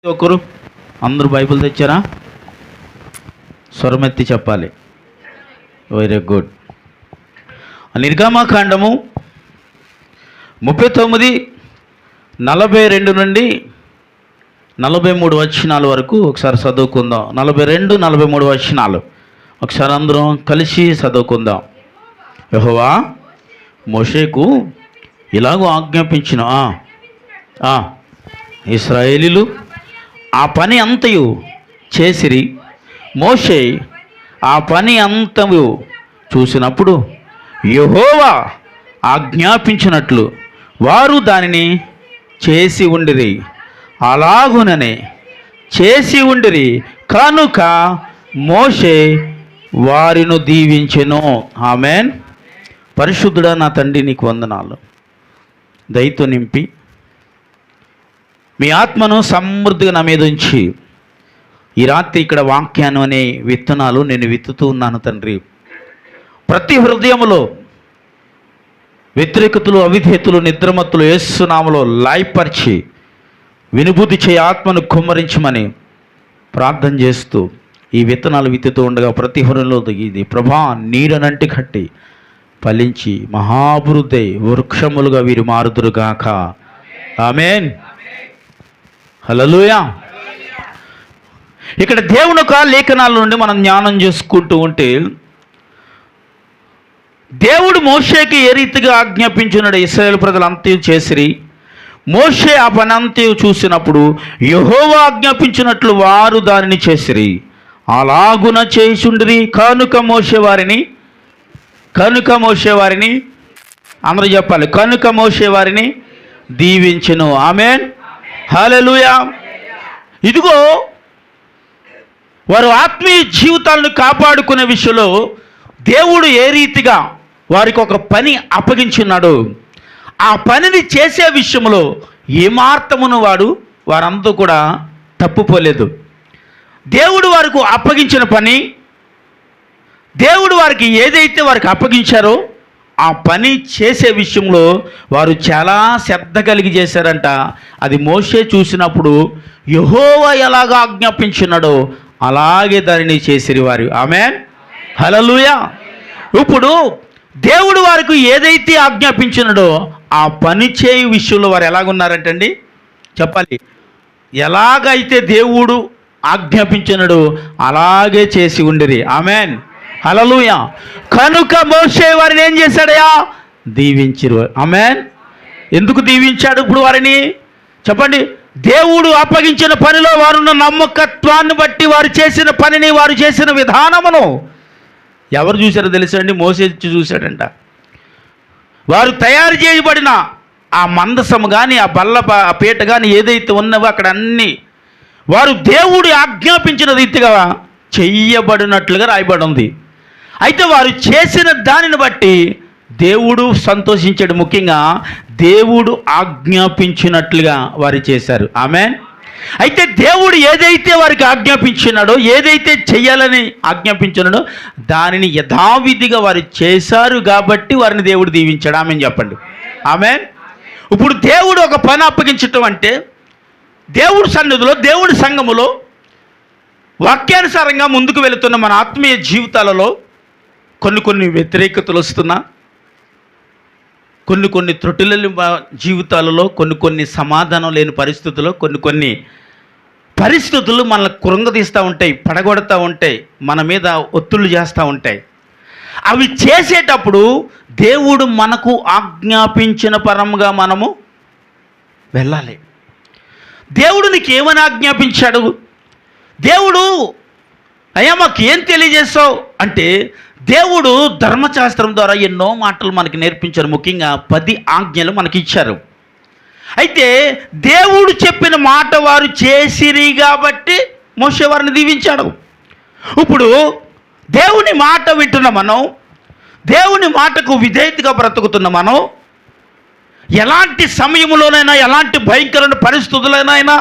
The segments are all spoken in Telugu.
ఒకరు అందరూ బైబిల్ తెచ్చారా? స్వరమెత్తి చెప్పాలి. Very good. నిర్గమకాండము 39:42 నుండి 43 వచనాల వరకు ఒకసారి చదువుకుందాం. 42, 43 వచనాలు ఒకసారి అందరం కలిసి చదువుకుందాం. యెహోవా మోషేకు ఇలాగూ ఆజ్ఞాపించిన ఇశ్రాయేలీలు ఆ పని అంతయు చేసిరి. మోషే ఆ పని అంతయు చూసినప్పుడు యెహోవా ఆజ్ఞాపించినట్లు వారు దానిని చేసి ఉండిరి. అలాగుననే చేసి ఉండిరి కనుక మోషే వారిని దీవించెను. ఆమేన్. పరిశుద్ధుడా నా తండ్రి, నీకు వందనాలు. దయతో నింపి మీ ఆత్మను సమృద్ధిగా నా మీద ఉంచి ఈ రాత్రి ఇక్కడ వాక్యాన్ని అనే విత్తనాలు నేను విత్తుతూ ఉన్నాను తండ్రి. ప్రతి హృదయములో వ్యతిరేకతలు, అవిధేయతలు, నిద్రమత్తులు యేసు నామములో లాయపరిచి వినుబుద్ధి చేయి, ఆత్మను కుమ్మరించమని ప్రార్థన చేస్తూ ఈ విత్తనాలు విత్తుతూ ఉండగా ప్రతి హృదయంలో ఇది ప్రభా నీడనంటి కట్టి ఫలించి మహాభివృద్ధి వృక్షములుగా వీరు మారుదురుగాక. ఆమేన్. హల్లెలూయా. ఇక్కడ దేవుని యొక్క లేఖనాల నుండి మనం జ్ఞానం చేసుకుంటూ ఉంటే దేవుడు మోషేకి ఏ రీతిగా ఆజ్ఞాపించినాడు ఇశ్రాయేలు ప్రజలు అంతయు చేసిరి. మోషే ఆ పని అంతయు చూసినప్పుడు యెహోవా ఆజ్ఞాపించినట్లు వారు దానిని చేసిరి. అలాగున చేసుండిరి కనుక మోషే వారిని అందరూ చెప్పాలి, కనుక మోషే వారిని దీవించెను. ఆమేన్. హల్లెలూయా. ఇదిగో వారు ఆత్మీయ జీవితాలను కాపాడుకునే విషయంలో దేవుడు ఏ రీతిగా వారికి ఒక పని అప్పగించున్నాడు, ఆ పనిని చేసే విషయంలో ఏమార్తమును వారంతా కూడా తప్పుపోలేదు. దేవుడు వారికి అప్పగించిన పని, దేవుడు వారికి ఏదైతే వారికి అప్పగించారో ఆ పని చేసే విషయంలో వారు చాలా శ్రద్ధ కలిగి చేశారంట. అది మోషే చూసినప్పుడు యెహోవా ఎలాగా ఆజ్ఞాపించున్నాడో అలాగే దానిని చేసిరి వారు. ఆమేన్. హల్లెలూయా. ఇప్పుడు దేవుడు వారికి ఏదైతే ఆజ్ఞాపించినాడో ఆ పని చేయు విషయంలో వారు ఎలాగున్నారంటండి చెప్పాలి. ఎలాగైతే దేవుడు ఆజ్ఞాపించినాడో అలాగే చేసి ఉండిరి. ఆమేన్. హల్లెలూయా. కనుక మోషే వారిని ఏం చేశాడయా? దీవించిరు. ఆమేన్. ఎందుకు దీవించాడు ఇప్పుడు వారిని చెప్పండి? దేవుడు అప్పగించిన పనిలో వారున్న నమ్మకత్వాన్ని బట్టి వారు చేసిన పనిని, వారు చేసిన విధానమును ఎవరు చూశారో తెలుసండి? మోషే చూశాడంట. వారు తయారు చేయబడిన ఆ మందసము కానీ ఆ బల్ల పీట కానీ ఏదైతే ఉన్నవో అక్కడ అన్నీ వారు దేవుడు ఆజ్ఞాపించిన రీతిగా చెయ్యబడినట్లుగా రాయబడి ఉంది. అయితే వారు చేసిన దానిని బట్టి దేవుడు సంతోషించాడు. ముఖ్యంగా దేవుడు ఆజ్ఞాపించినట్లుగా వారు చేశారు. ఆమేన్. అయితే దేవుడు ఏదైతే వారికి ఆజ్ఞాపించినాడో, ఏదైతే చెయ్యాలని ఆజ్ఞాపించినాడో దానిని యథావిధిగా వారు చేశారు కాబట్టి వారిని దేవుడు దీవించాడు. ఆమేన్ చెప్పండి. ఆమేన్. ఇప్పుడు దేవుడు ఒక పని అప్పగించటం అంటే దేవుడి సన్నిధిలో, దేవుడి సంఘములో వాక్యానుసారంగా ముందుకు వెళుతున్న మన ఆత్మీయ జీవితాలలో కొన్ని వ్యతిరేకతలు వస్తున్నా, కొన్ని త్రుటుల జీవితాలలో కొన్ని సమాధానం లేని పరిస్థితుల్లో కొన్ని పరిస్థితులు మనల్ని కృంగదీస్తూ ఉంటాయి, పడగొడతా ఉంటాయి, మన మీద ఒత్తిళ్ళు చేస్తూ ఉంటాయి. అవి చేసేటప్పుడు దేవుడు మనకు ఆజ్ఞాపించిన పరంగా మనము వెళ్ళాలి. దేవుడు నీకు ఏమని ఆజ్ఞాపించాడు? దేవుడు అయ్యా మాకు ఏం తెలియజేస్తావు అంటే దేవుడు ధర్మశాస్త్రం ద్వారా ఎన్నో మాటలు మనకి నేర్పించారు. ముఖ్యంగా 10 ఆజ్ఞలు మనకి ఇచ్చారు. అయితే దేవుడు చెప్పిన మాట వారు చేసిరి కాబట్టి మోషే వారిని దీవించాడు. ఇప్పుడు దేవుని మాట వింటున్న మనం, దేవుని మాటకు విధేయతగా బ్రతుకుతున్న మనం, ఎలాంటి సమయంలోనైనా, ఎలాంటి భయంకరమైన పరిస్థితులైనా,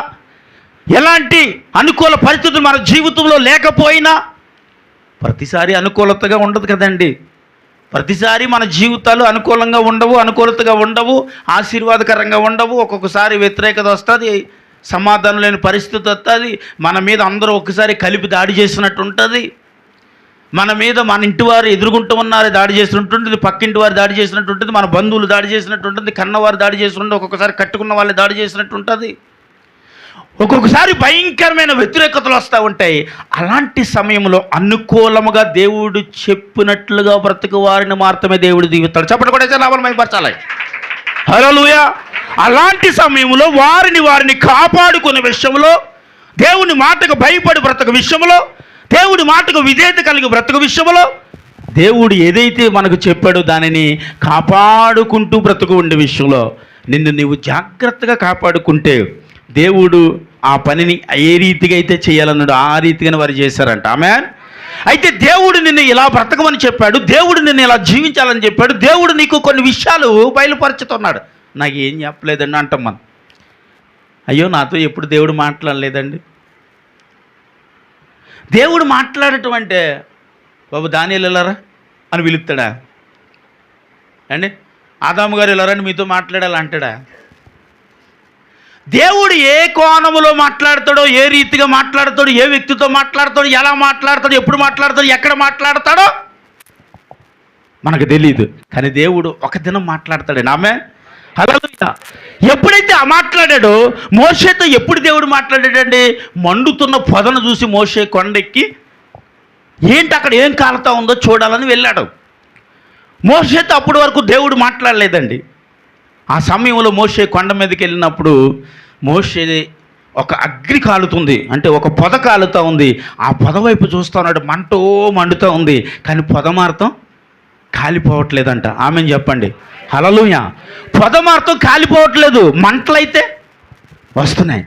ఎలాంటి అనుకూల పరిస్థితులు మన జీవితంలో లేకపోయినా, ప్రతిసారి అనుకూలతగా ఉండదు కదండి. ప్రతిసారి మన జీవితాలు అనుకూలంగా ఉండవు, అనుకూలతగా ఉండవు, ఆశీర్వాదకరంగా ఉండవు. ఒక్కొక్కసారి వ్యతిరేకత వస్తుంది, సమాధానం లేని పరిస్థితి వస్తుంది. మన మీద అందరూ ఒక్కసారి కలిపి దాడి చేసినట్టు ఉంటుంది. మన మీద మన ఇంటి వారు ఎదురుగుంటూ ఉన్నారు దాడి చేసినట్టు ఉంటుంది, పక్కింటి వారు దాడి చేసినట్టు ఉంటుంది, మన బంధువులు దాడి చేసినట్టు ఉంటుంది, కన్నవారు దాడి చేసినట్టు, ఒక్కొక్కసారి కట్టుకున్న వాళ్ళు దాడి చేసినట్టు ఉంటుంది. ఒక్కొక్కసారి భయంకరమైన వ్యతిరేకతలు వస్తూ ఉంటాయి. అలాంటి సమయంలో అనుకూలముగా దేవుడు చెప్పినట్లుగా బ్రతుకు వారిని మాత్రమే దేవుడు దీవిస్తాడు. చెప్పండి కూడా లాభాలు మైపరచాలి. హల్లెలూయా. అలాంటి సమయంలో వారిని కాపాడుకునే విషయంలో, దేవుని మాటకు భయపడి బ్రతుకు విషయంలో, దేవుడి మాటకు విధేయత కలిగి బ్రతుకు విషయంలో, దేవుడు ఏదైతే మనకు చెప్పాడో దానిని కాపాడుకుంటూ బ్రతుకు ఉండే విషయంలో నిన్ను నీవు జాగ్రత్తగా కాపాడుకుంటే దేవుడు ఆ పనిని ఏ రీతిగా అయితే చేయాలన్నాడు ఆ రీతిగానే వారు చేశారంట. ఆమేన్. అయితే దేవుడు నిన్ను ఇలా బ్రతకమని చెప్పాడు, దేవుడు నిన్ను ఇలా జీవించాలని చెప్పాడు, దేవుడు నీకు కొన్ని విషయాలు బయలుపరుచుతున్నాడు. నాకు ఏం చెప్పలేదండి అంటాం మనం. అయ్యో నాతో ఎప్పుడు దేవుడు మాట్లాడలేదండి. దేవుడు మాట్లాడటం అంటే బాబు దానియేలు వెళ్ళారా అని పిలుస్తాడా అండి? ఆదాము గారు వెళ్ళారని మీతో మాట్లాడాలంటాడా? దేవుడు ఏ కోణములో మాట్లాడతాడో, ఏ రీతిగా మాట్లాడతాడో, ఏ వ్యక్తితో మాట్లాడతాడో, ఎలా మాట్లాడతాడో, ఎప్పుడు మాట్లాడతాడో, ఎక్కడ మాట్లాడతాడో మనకు తెలియదు. కానీ దేవుడు ఒక దినం మాట్లాడతాడు. ఆమేన్. హల్లెలూయా. ఎప్పుడైతే ఆ మాట్లాడాడో మోషేతో ఎప్పుడు దేవుడు మాట్లాడాడండి? మండుతున్న పొదను చూసి మోషే కొండెక్కి ఏంటి అక్కడ ఏం కాలుతా ఉందో చూడాలని వెళ్ళాడు. మోషేతో అప్పటి వరకు దేవుడు మాట్లాడలేదండి. ఆ సమయంలో మోషే కొండ మీదకి వెళ్ళినప్పుడు మోషే ఒక అగ్ని కాలుతుంది, అంటే ఒక పొద కాలుతూ ఉంది. ఆ పొద వైపు చూస్తూ ఉన్నాడు, మండుతూ ఉంది. కానీ పొద మాత్రం కాలిపోవట్లేదంట. ఆమెను చెప్పండి. హల్లెలూయా. పొద మాత్రం కాలిపోవట్లేదు, మంటలైతే వస్తున్నాయి.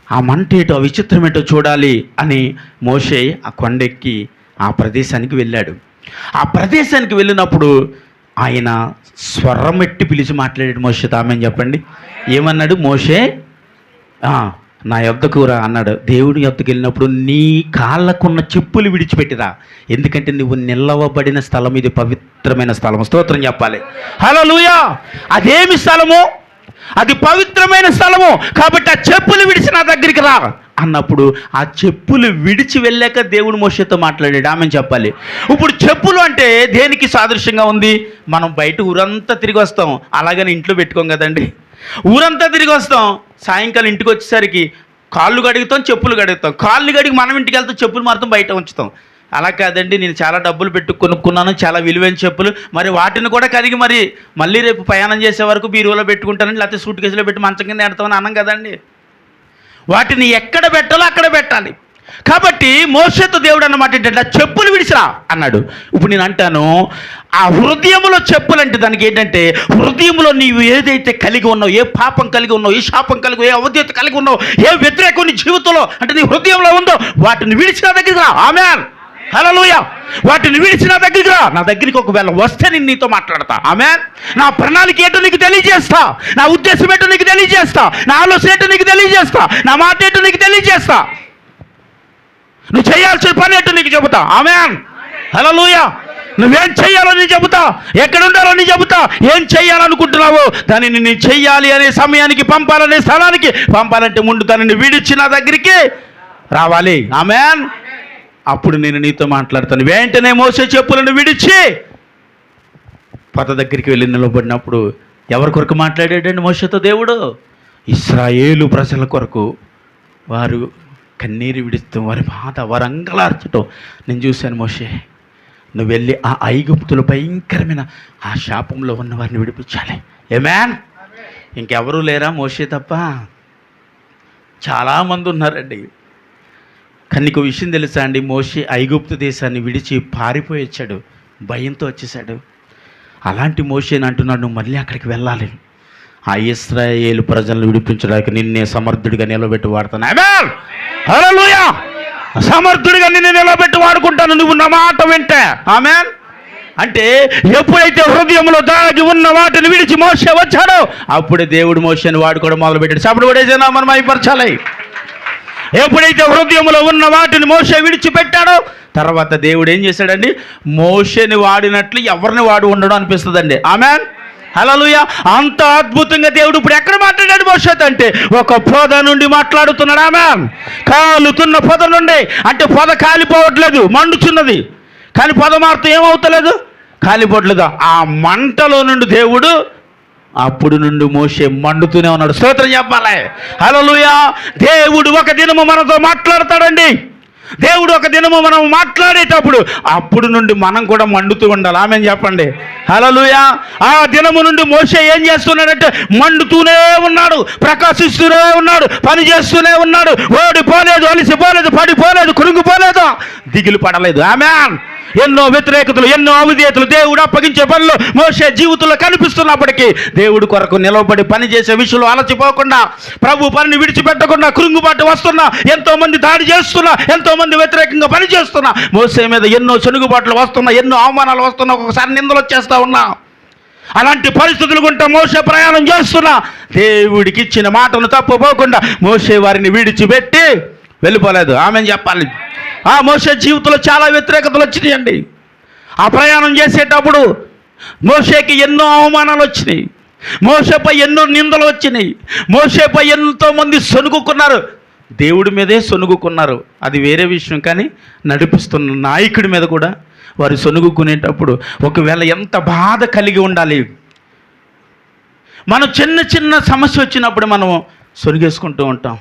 ఆ మంట ఏంటో, ఆ విచిత్రం ఏంటో చూడాలి అని మోషే ఆ కొండెక్కి ఆ ప్రదేశానికి వెళ్ళాడు. ఆ ప్రదేశానికి వెళ్ళినప్పుడు ఆయన స్వరం ఎట్టి పిలిచి మాట్లాడాడు మోషేతో. ఆమెను చెప్పండి. ఏమన్నాడు? మోషే నా యొద్దకు రా అన్నాడు. దేవుడి యొద్దకు వెళ్ళినప్పుడు నీ కాళ్ళకున్న చెప్పులు విడిచిపెట్టిరా, ఎందుకంటే నువ్వు నిలవబడిన స్థలం ఇది పవిత్రమైన స్థలం. స్తోత్రం చెప్పాలి. హల్లెలూయా. అదేమి స్థలము? అది పవిత్రమైన స్థలము. కాబట్టి ఆ చెప్పులు విడిచి నా దగ్గరికి రా అన్నప్పుడు ఆ చెప్పులు విడిచి వెళ్ళాక దేవుడు మోషేతో మాట్లాడాడు. ఆమెను చెప్పాలి. ఇప్పుడు చెప్పులు అంటే దేనికి సాదృశ్యంగా ఉంది? మనం బయట ఊరంతా తిరిగి వస్తాం, అలాగని ఇంట్లో పెట్టుకోం కదండి. ఊరంతా తిరిగి వస్తాం, సాయంకాలం ఇంటికి వచ్చేసరికి కాళ్ళు కడుగుతాం, చెప్పులు కడుగుతాం. కాళ్ళు కడిగి మనం ఇంటికి వెళ్తాం, చెప్పులు మాత్రం బయట ఉంచుతాం. అలా కాదండి, నేను చాలా డబ్బులు పెట్టి కొనుక్కున్నాను, చాలా విలువైన చెప్పులు, మరి వాటిని కూడా కడిగి మళ్ళీ రేపు ప్రయాణం చేసే వరకు బీరువాలో పెట్టుకుంటానని, లేకపోతే సూట్ కేసులో పెట్టి మంచం కింద ఎడతామని అన్నాం కదండి. వాటిని ఎక్కడ పెట్టాలో అక్కడ పెట్టాలి. కాబట్టి మోషేతో దేవుడు అన్నమాట ఏంటంటే చెప్పులు విడిచిరా అన్నాడు. ఇప్పుడు నేను అంటాను, ఆ హృదయంలో చెప్పులు అంటే దానికి ఏంటంటే, హృదయంలో నీవు ఏదైతే కలిగి ఉన్నావు, ఏ పాపం కలిగి ఉన్నావు, ఏ శాపం కలిగి, ఏ అవధ్యత కలిగి ఉన్నావు, ఏ వ్యతిరేకం నీ జీవితంలో అంటే నీ హృదయంలో ఉందో వాటిని విడిచి నా దగ్గరికి రా. ఆమేన్. హల్లెలూయా. వాటిని విడిచి నా దగ్గరికి రా. నా దగ్గరికి ఒకవేళ వస్తే నేను నీతో మాట్లాడతా. ఆమేన్. నా ప్రణాళిక ఏంటో నీకు తెలియజేస్తా, నా ఉద్దేశం ఏంటో నీకు తెలియజేస్తా, నా ఆలోచన ఏంటో నీకు తెలియజేస్తా, నా మాట ఏంటో నీకు తెలియజేస్తా, నువ్వు చేయాల్సిన పని ఏంటో నీకు చెబుతా. ఆమేన్. హల్లెలూయా. నువ్వేం చెయ్యాలో నీ చెబుతా, ఎక్కడ ఉండాలో నీ చెబుతా, ఏం చెయ్యాలనుకుంటున్నావో దానిని నీ చెయ్యాలి అనే సమయానికి పంపాలనే స్థలానికి పంపాలంటే ముందు దానిని విడిచి నా దగ్గరికి రావాలి. ఆమేన్. అప్పుడు నేను నీతో మాట్లాడతాను. వెంటనే మోసే చెప్పులను విడిచి పొద దగ్గరికి వెళ్ళి నిలబడినప్పుడు ఎవరి కొరకు మాట్లాడాడండి మోషేతో దేవుడు? ఇశ్రాయేలు ప్రజల కొరకు. వారు కన్నీరు విడుస్తూ వారి బాధ, వారు అంగలార్చటం నేను చూశాను. మోషే, నువ్వు వెళ్ళి ఆ ఐగుప్తులు భయంకరమైన ఆ శాపంలో ఉన్న వారిని విడిపించాలి. ఆమేన్. ఇంకెవరూ లేరా మోషే తప్ప? చాలామంది ఉన్నారండి. కానీ నీకు విషయం తెలుసా అండి, మోషే ఐగుప్తు దేశాన్ని విడిచి పారిపోయి వచ్చాడు, భయంతో వచ్చేసాడు. అలాంటి మోషేని అంటున్నాడు, నువ్వు మళ్ళీ అక్కడికి వెళ్ళాలి, ఆ ఇశ్రాయేలు ప్రజలను విడిపించడానికి నిన్నే సమర్థుడిగా నిలబెట్టి వాడుతాను. ఆమేన్. హల్లెలూయా. సమర్థుడిగా నిన్ను నిలబెట్టి వాడుకుంటాను నువ్వు నా మాట వింటే. ఆమేన్. అంటే ఎప్పుడైతే హృదయంలో దాగి ఉన్న వాటిని విడిచి మోషే వచ్చాడో అప్పుడే దేవుడు మోషేని వాడుకోవడం మొదలుపెట్టాడు. సప్పుడు కూడా మనం మైపరచాలి. ఎప్పుడైతే హృదయంలో ఉన్న వాటిని మోషే విడిచిపెట్టాడో తర్వాత దేవుడు ఏం చేశాడండి? మోషేని వాడినట్లు ఎవరిని వాడు ఉండడం అనిపిస్తుందండి. ఆమేన్. హల్లెలూయా. అంత అద్భుతంగా దేవుడు ఇప్పుడు ఎక్కడ మాట్లాడాడు మోషేతో అంటే ఒక పొద నుండి మాట్లాడుతున్నాడు. ఆమేన్. కాలుతున్న పొద నుండి, అంటే పొద కాలిపోవట్లేదు, మండుచున్నది, కానీ పొద మారుతూ ఏమవుతలేదు, కాలిపోవట్లేదు. ఆ మంటలో నుండి దేవుడు అప్పుడు నుండి మోషే మండుతూనే ఉన్నాడు. స్తోత్రం చెప్పాలి. హల్లెలూయా. దేవుడు ఒక దినము మనతో మాట్లాడతాడండి. దేవుడు ఒక దినము మనం మాట్లాడేటప్పుడు అప్పుడు నుండి మనం కూడా మండుతూ ఉండాలి. ఆమేన్ చెప్పండి. హల్లెలూయా. ఆ దినము నుండి మోషే ఏం చేస్తున్నాడంటే మండుతూనే ఉన్నాడు, ప్రకాశిస్తూనే ఉన్నాడు, పని చేస్తూనే ఉన్నాడు. ఓడిపోలేదు, అలిసిపోలేదు, పడిపోలేదు, కురుంగిపోలేదు, దిగులు పడలేదు. ఆమేన్. ఎన్నో వ్యతిరేకతలు, ఎన్నో అవిధేయతలు దేవుడు అప్పగించే పనులు మోషే జీవితంలో కనిపిస్తున్నప్పటికీ దేవుడు కొరకు నిలవబడి పని చేసే విషయంలో అలసిపోకుండా, ప్రభు పనిని విడిచిపెట్టకుండా, కృంగుబాటు వస్తున్నా, ఎంతో మంది దాడి చేస్తున్నా, ఎంతో మంది వ్యతిరేకంగా పని చేస్తున్నా, మోషే మీద ఎన్నో చెనుగుబాట్లు వస్తున్నా, ఎన్నో అవమానాలు వస్తున్నా, ఒక్కొక్కసారి నిందలు వచ్చేస్తా ఉన్నా, అలాంటి పరిస్థితులు గుండా మోషే ప్రయాణం చేస్తున్నా దేవుడికి ఇచ్చిన మాటను తప్పుపోకుండా మోషే వారిని విడిచిపెట్టి వెళ్ళిపోలేదు. ఆమెను చెప్పాలి. ఆ మోషే జీవితంలో చాలా వ్యతిరేకతలు వచ్చినాయండి. ఆ ప్రయాణం చేసేటప్పుడు మోషేకి ఎన్నో అవమానాలు వచ్చినాయి, మోషేపై ఎన్నో నిందలు వచ్చినాయి, మోషేపై ఎంతోమంది సొనుగుకున్నారు, దేవుడి మీదే సొనుగుకున్నారు, అది వేరే విషయం. కానీ నడిపిస్తున్న నాయకుడి మీద కూడా వారు సొనుగుకునేటప్పుడు ఒకవేళ ఎంత బాధ కలిగి ఉండాలి. మనం చిన్న చిన్న సమస్య వచ్చినప్పుడు మనం సొనిగేసుకుంటూ ఉంటాం.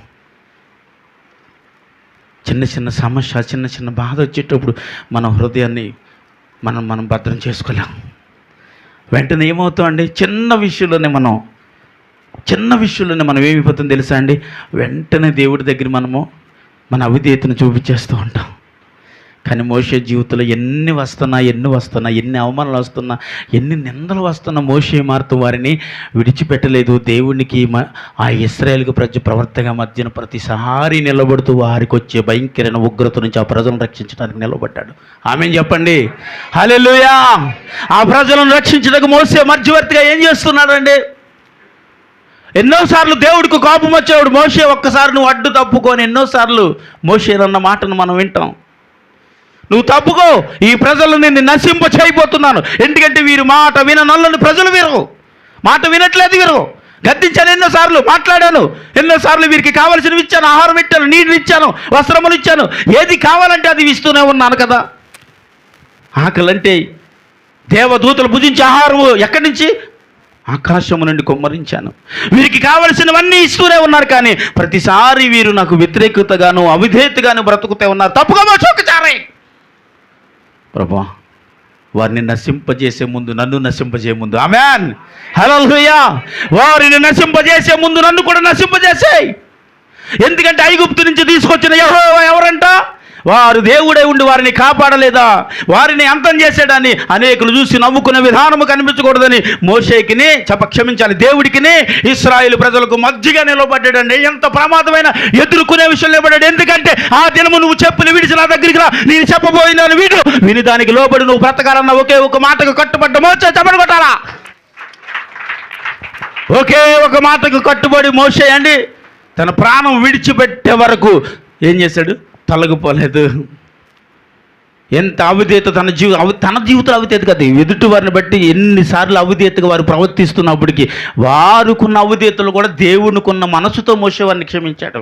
చిన్న చిన్న సమస్య, చిన్న చిన్న బాధ వచ్చేటప్పుడు మన హృదయాన్ని మనం భద్రం చేసుకోలేం. వెంటనే ఏమవుతామండి, చిన్న విషయంలోనే మనం ఏమైపోతుందో తెలుసా అండి, వెంటనే దేవుడి దగ్గర మన అవిధేయతను చూపించేస్తూ ఉంటాం. కానీ మోషే జీవితంలో ఎన్ని వస్తున్నా, ఎన్ని అవమానాలు వస్తున్నా, ఎన్ని నిందలు వస్తున్నా మోషే మారుతూ వారిని విడిచిపెట్టలేదు. దేవునికి ఆ ఇశ్రాయేలుకు ప్రవర్తగా మధ్యన ప్రతిసారి నిలబడుతూ వారికి వచ్చే భయంకరమైన ఉగ్రత నుంచి ఆ ప్రజలను రక్షించడానికి నిలబడ్డాడు. ఆమేన్ చెప్పండి. హల్లెలూయా. ఆ ప్రజలను రక్షించడానికి మోషే మధ్యవర్తిగా ఏం చేస్తున్నాడండి? ఎన్నోసార్లు దేవుడికి కోపం వచ్చేవాడు మోషే. ఒక్కసారి నువ్వు అడ్డు తప్పుకొని, ఎన్నోసార్లు మోషేనన్న మాటను మనం వింటాం. నువ్వు తప్పుకో, ఈ ప్రజలు నిన్ను నశింప చేయబోతున్నాను. ఎందుకంటే వీరు మాట విననొల్లని ప్రజలు, వీరు మాట వినట్లేదు, వీరు గద్దించాను, ఎన్నోసార్లు మాట్లాడాను, ఎన్నోసార్లు వీరికి కావలసినవి ఇచ్చాను, ఆహారం ఇచ్చాను, నీళ్ళు ఇచ్చాను, వస్త్రములు ఇచ్చాను, ఏది కావాలంటే అది ఇస్తూనే ఉన్నాను కదా. ఆకలంటే దేవదూతలు భుజించే ఆహారము ఎక్కడి నుంచి? ఆకాశము నుండి కుమ్మరించాను. వీరికి కావలసినవన్నీ ఇస్తూనే ఉన్నారు, కానీ ప్రతిసారి వీరు నాకు వ్యతిరేకతగాను అవిధేయతగాను బ్రతుకుతూ ఉన్నారు. తప్పుగా మోసొకచారే ప్రభా, వారిని నశింపజేసే ముందు నన్ను నశింపజేయ ముందు. ఆమేన్. హల్లెలూయా. వారిని నశింపజేసే ముందు నన్ను కూడా నశింపజేసేయ్. ఎందుకంటే ఐగుప్తు నుంచి తీసుకొచ్చిన యెహోవా ఎవరంట? వారు దేవుడై ఉండి వారిని కాపాడలేదా? వారిని అంతం చేసేడాన్ని అనేకులు చూసి నవ్వుకునే విధానము కనిపించకూడదని మోషేకిని క్షమించాలి, దేవుడికిని ఇశ్రాయేలు ప్రజలకు మధ్యగా నిలబడ్డాడండి. ఎంత ప్రమాదమైన ఎదుర్కొనే విషయం నిలబడ్డాడు. ఎందుకంటే ఆ దినము నువ్వు చెప్పులు విడిచి నా దగ్గరికి రా, నేను చెప్పబోయినాను వీడు విని దానికి లోబడి నువ్వు బ్రతకాలన్న ఒకే ఒక మాటకు కట్టుబడ్డ మోషే చెప్పని కొట్టాలా? ఒకే ఒక మాటకు కట్టుబడి మోషే అండి తన ప్రాణం విడిచిపెట్టే వరకు ఏం చేశాడు? తొలగిపోలేదు. ఎంత అవిధేయత తన జీవితంలో అవిధేయత కదా, ఎదుటి వారిని బట్టి ఎన్నిసార్లు అవిధేయతగా వారు ప్రవర్తిస్తున్నప్పటికీ వారుకున్న అవిధేయతలు కూడా దేవునికున్న మనసుతో మోసే వారిని క్షమించాడు.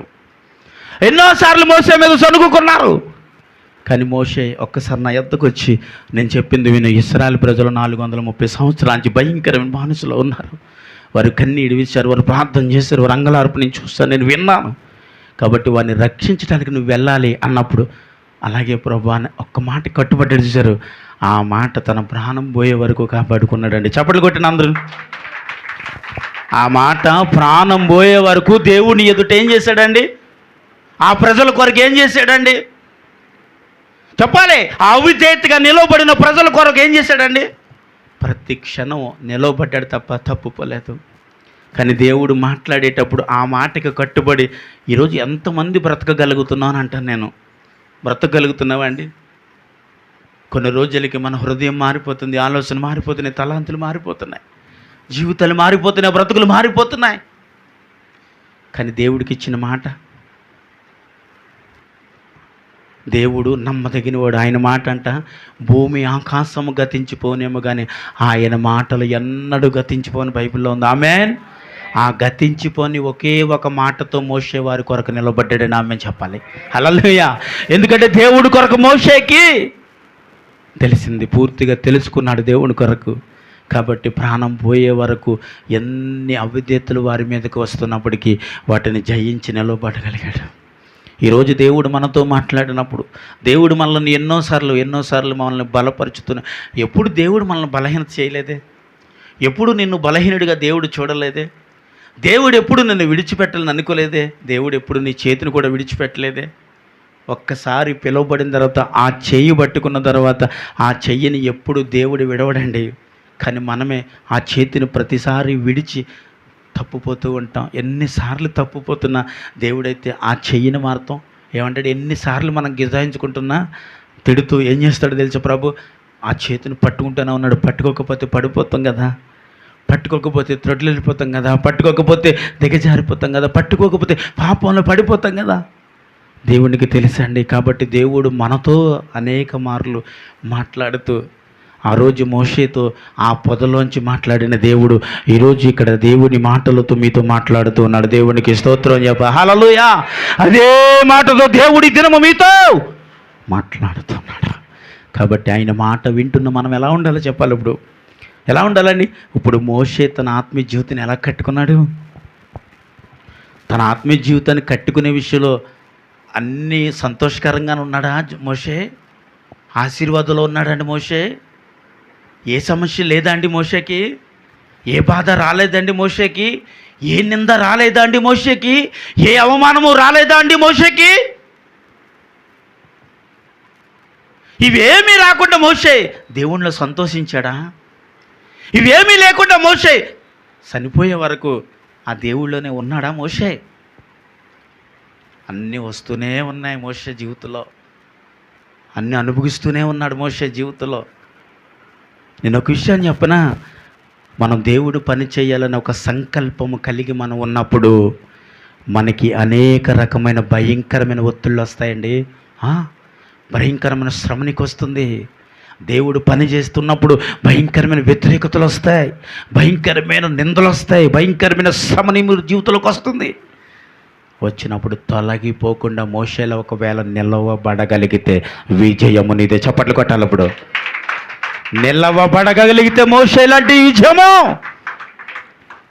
ఎన్నోసార్లు మోసే మీద సనుగుకున్నారు, కానీ మోషే ఒక్కసారి నా ఎద్దకు వచ్చి నేను చెప్పింది విను. ఇశ్రాయేలు ప్రజలు 430 సంవత్సరాల నుంచి భయంకరమైన బానిసలో ఉన్నారు. వారు కన్నీడు విడిచారు, వారు ప్రార్థన చేశారు, వారు అంగలార్పు నేను చూస్తాను, నేను విన్నాను, కాబట్టి వారిని రక్షించడానికి నువ్వు వెళ్ళాలి అన్నప్పుడు అలాగే ప్రభు అని ఒక్క మాట కట్టుబడ్డాడు. చూశారు, ఆ మాట తన ప్రాణం పోయే వరకు కాపాడుకున్నాడండి. చప్పట్లు కొట్టిన అందరూ. ఆ మాట ప్రాణం పోయే వరకు దేవుని ఎదుట ఏం చేశాడండి? ఆ ప్రజల కొరకు ఏం చేశాడండి? చెప్పాలి. ఆ అవిధేయతగా నిలవబడిన ప్రజల కొరకు ఏం చేశాడండి? ప్రతి క్షణం నిలవబడ్డాడు తప్ప తప్పుపోలేదు. కానీ దేవుడు మాట్లాడేటప్పుడు ఆ మాటకి కట్టుబడి ఈరోజు ఎంతమంది బ్రతకగలుగుతున్నాను అంటాను నేను. బ్రతకగలుగుతున్నావా అండి? కొన్ని రోజులకి మన హృదయం మారిపోతుంది, ఆలోచన మారిపోతున్నాయి, తలాంతులు మారిపోతున్నాయి, జీవితాలు మారిపోతున్నాయి, బ్రతుకులు మారిపోతున్నాయి. కానీ దేవుడికి ఇచ్చిన మాట దేవుడు నమ్మదగినవాడు. ఆయన మాట అంట భూమి ఆకాశము గతించిపోనేమో కానీ ఆయన మాటలు ఎన్నడూ గతించిపోని బైబిల్లో ఉంది. ఆమేన్. ఆ గతించిపోని ఒకే ఒక మాటతో మోషే వారి కొరకు నిలబడ్డాడని ఆమె చెప్పాలి. హల్లెలూయా. ఎందుకంటే దేవుడి కొరకు మోషేకి తెలిసింది, పూర్తిగా తెలుసుకున్నాడు దేవుని కొరకు. కాబట్టి ప్రాణం పోయే వరకు ఎన్ని అవిధేయతలు వారి మీదకి వస్తున్నప్పటికీ వాటిని జయించి నిలబడగలిగాడు. ఈరోజు దేవుడు మనతో మాట్లాడినప్పుడు దేవుడు మనల్ని ఎన్నోసార్లు మనల్ని బలపరుచుతున్నా. ఎప్పుడు దేవుడు మనల్ని బలహీనత చేయలేదే, ఎప్పుడు నిన్ను బలహీనుడిగా దేవుడు చూడలేదే, దేవుడు ఎప్పుడు నిన్ను విడిచిపెట్టాలని అనుకోలేదే, దేవుడు ఎప్పుడు నీ చేతిని కూడా విడిచిపెట్టలేదే. ఒక్కసారి పిలువబడిన తర్వాత ఆ చెయ్యి పట్టుకున్న తర్వాత ఆ చెయ్యిని ఎప్పుడు దేవుడు విడవడండి. కానీ మనమే ఆ చేతిని ప్రతిసారి విడిచి తప్పుపోతూ ఉంటాం. ఎన్నిసార్లు తప్పుపోతున్నా దేవుడైతే ఆ చెయ్యిని మారుతాం. ఏమంటాడు, ఎన్నిసార్లు మనం గిజాయించుకుంటున్నా తిడుతూ ఏం చేస్తాడో తెలుసు ప్రభు, ఆ చేతిని పట్టుకుంటూనే ఉన్నాడు. పట్టుకోకపోతే పడిపోతాం కదా, పట్టుకోకపోతే త్రొడ్లు వెళ్ళిపోతాం కదా, పట్టుకోకపోతే దిగజారిపోతాం కదా, పట్టుకోకపోతే పాపంలో పడిపోతాం కదా. దేవునికి తెలుసండి. కాబట్టి దేవుడు మనతో అనేక మార్లు మాట్లాడుతూ, ఆ రోజు మోషేతో ఆ పొదలోంచి మాట్లాడిన దేవుడు ఈరోజు ఇక్కడ దేవుని మాటలతో మీతో మాట్లాడుతూ ఉన్నాడు. దేవునికి స్తోత్రం చెప్ప. హల్లెలూయా. అదే మాటతో దేవుడి దినము మీతో మాట్లాడుతున్నాడు. కాబట్టి ఆయన మాట వింటున్న మనం ఎలా ఉండాలో చెప్పాలి. ఇప్పుడు ఎలా ఉండాలండి? ఇప్పుడు మోషే తన ఆత్మీయ జీవితాన్ని ఎలా కట్టుకున్నాడు? తన ఆత్మీయ జీవితాన్ని కట్టుకునే విషయంలో అన్నీ సంతోషకరంగానే ఉన్నాడా మోషే? ఆశీర్వాదంలో ఉన్నాడండి మోషే? ఏ సమస్య లేదా అండి మోషేకి? ఏ బాధ రాలేదండి మోషేకి? ఏ నింద రాలేదా అండి మోషేకి? ఏ అవమానము రాలేదా అండి మోషేకి? ఇవేమీ రాకుండా మోషే దేవుణ్ణిలో సంతోషించాడా? ఇవేమీ లేకుండా మోషే చనిపోయే వరకు ఆ దేవుళ్ళలోనే ఉన్నాడా మోషే? అన్నీ వస్తూనే ఉన్నాయి మోషే జీవితంలో, అన్నీ అనుభవిస్తూనే ఉన్నాడు మోషే జీవితంలో. నేను ఒక విషయాన్ని చెప్పనా, మనం దేవుడు పని చేయాలని ఒక సంకల్పము కలిగి మనం ఉన్నప్పుడు మనకి అనేక రకమైన భయంకరమైన ఒత్తిళ్ళు వస్తాయండి. భయంకరమైన శ్రమనికి వస్తుంది. దేవుడు పని చేస్తున్నప్పుడు భయంకరమైన వ్యతిరేకతలు వస్తాయి, భయంకరమైన నిందలు వస్తాయి, భయంకరమైన శ్రమని మీరు జీవితంలోకి వస్తుంది. వచ్చినప్పుడు తొలగిపోకుండా మోషేలో ఒకవేళ నిలవబడగలిగితే విజయము నీదే. చప్పట్లు కొట్టాలి. అప్పుడు నిలవబడగలిగితే మోషే లాంటి విజయము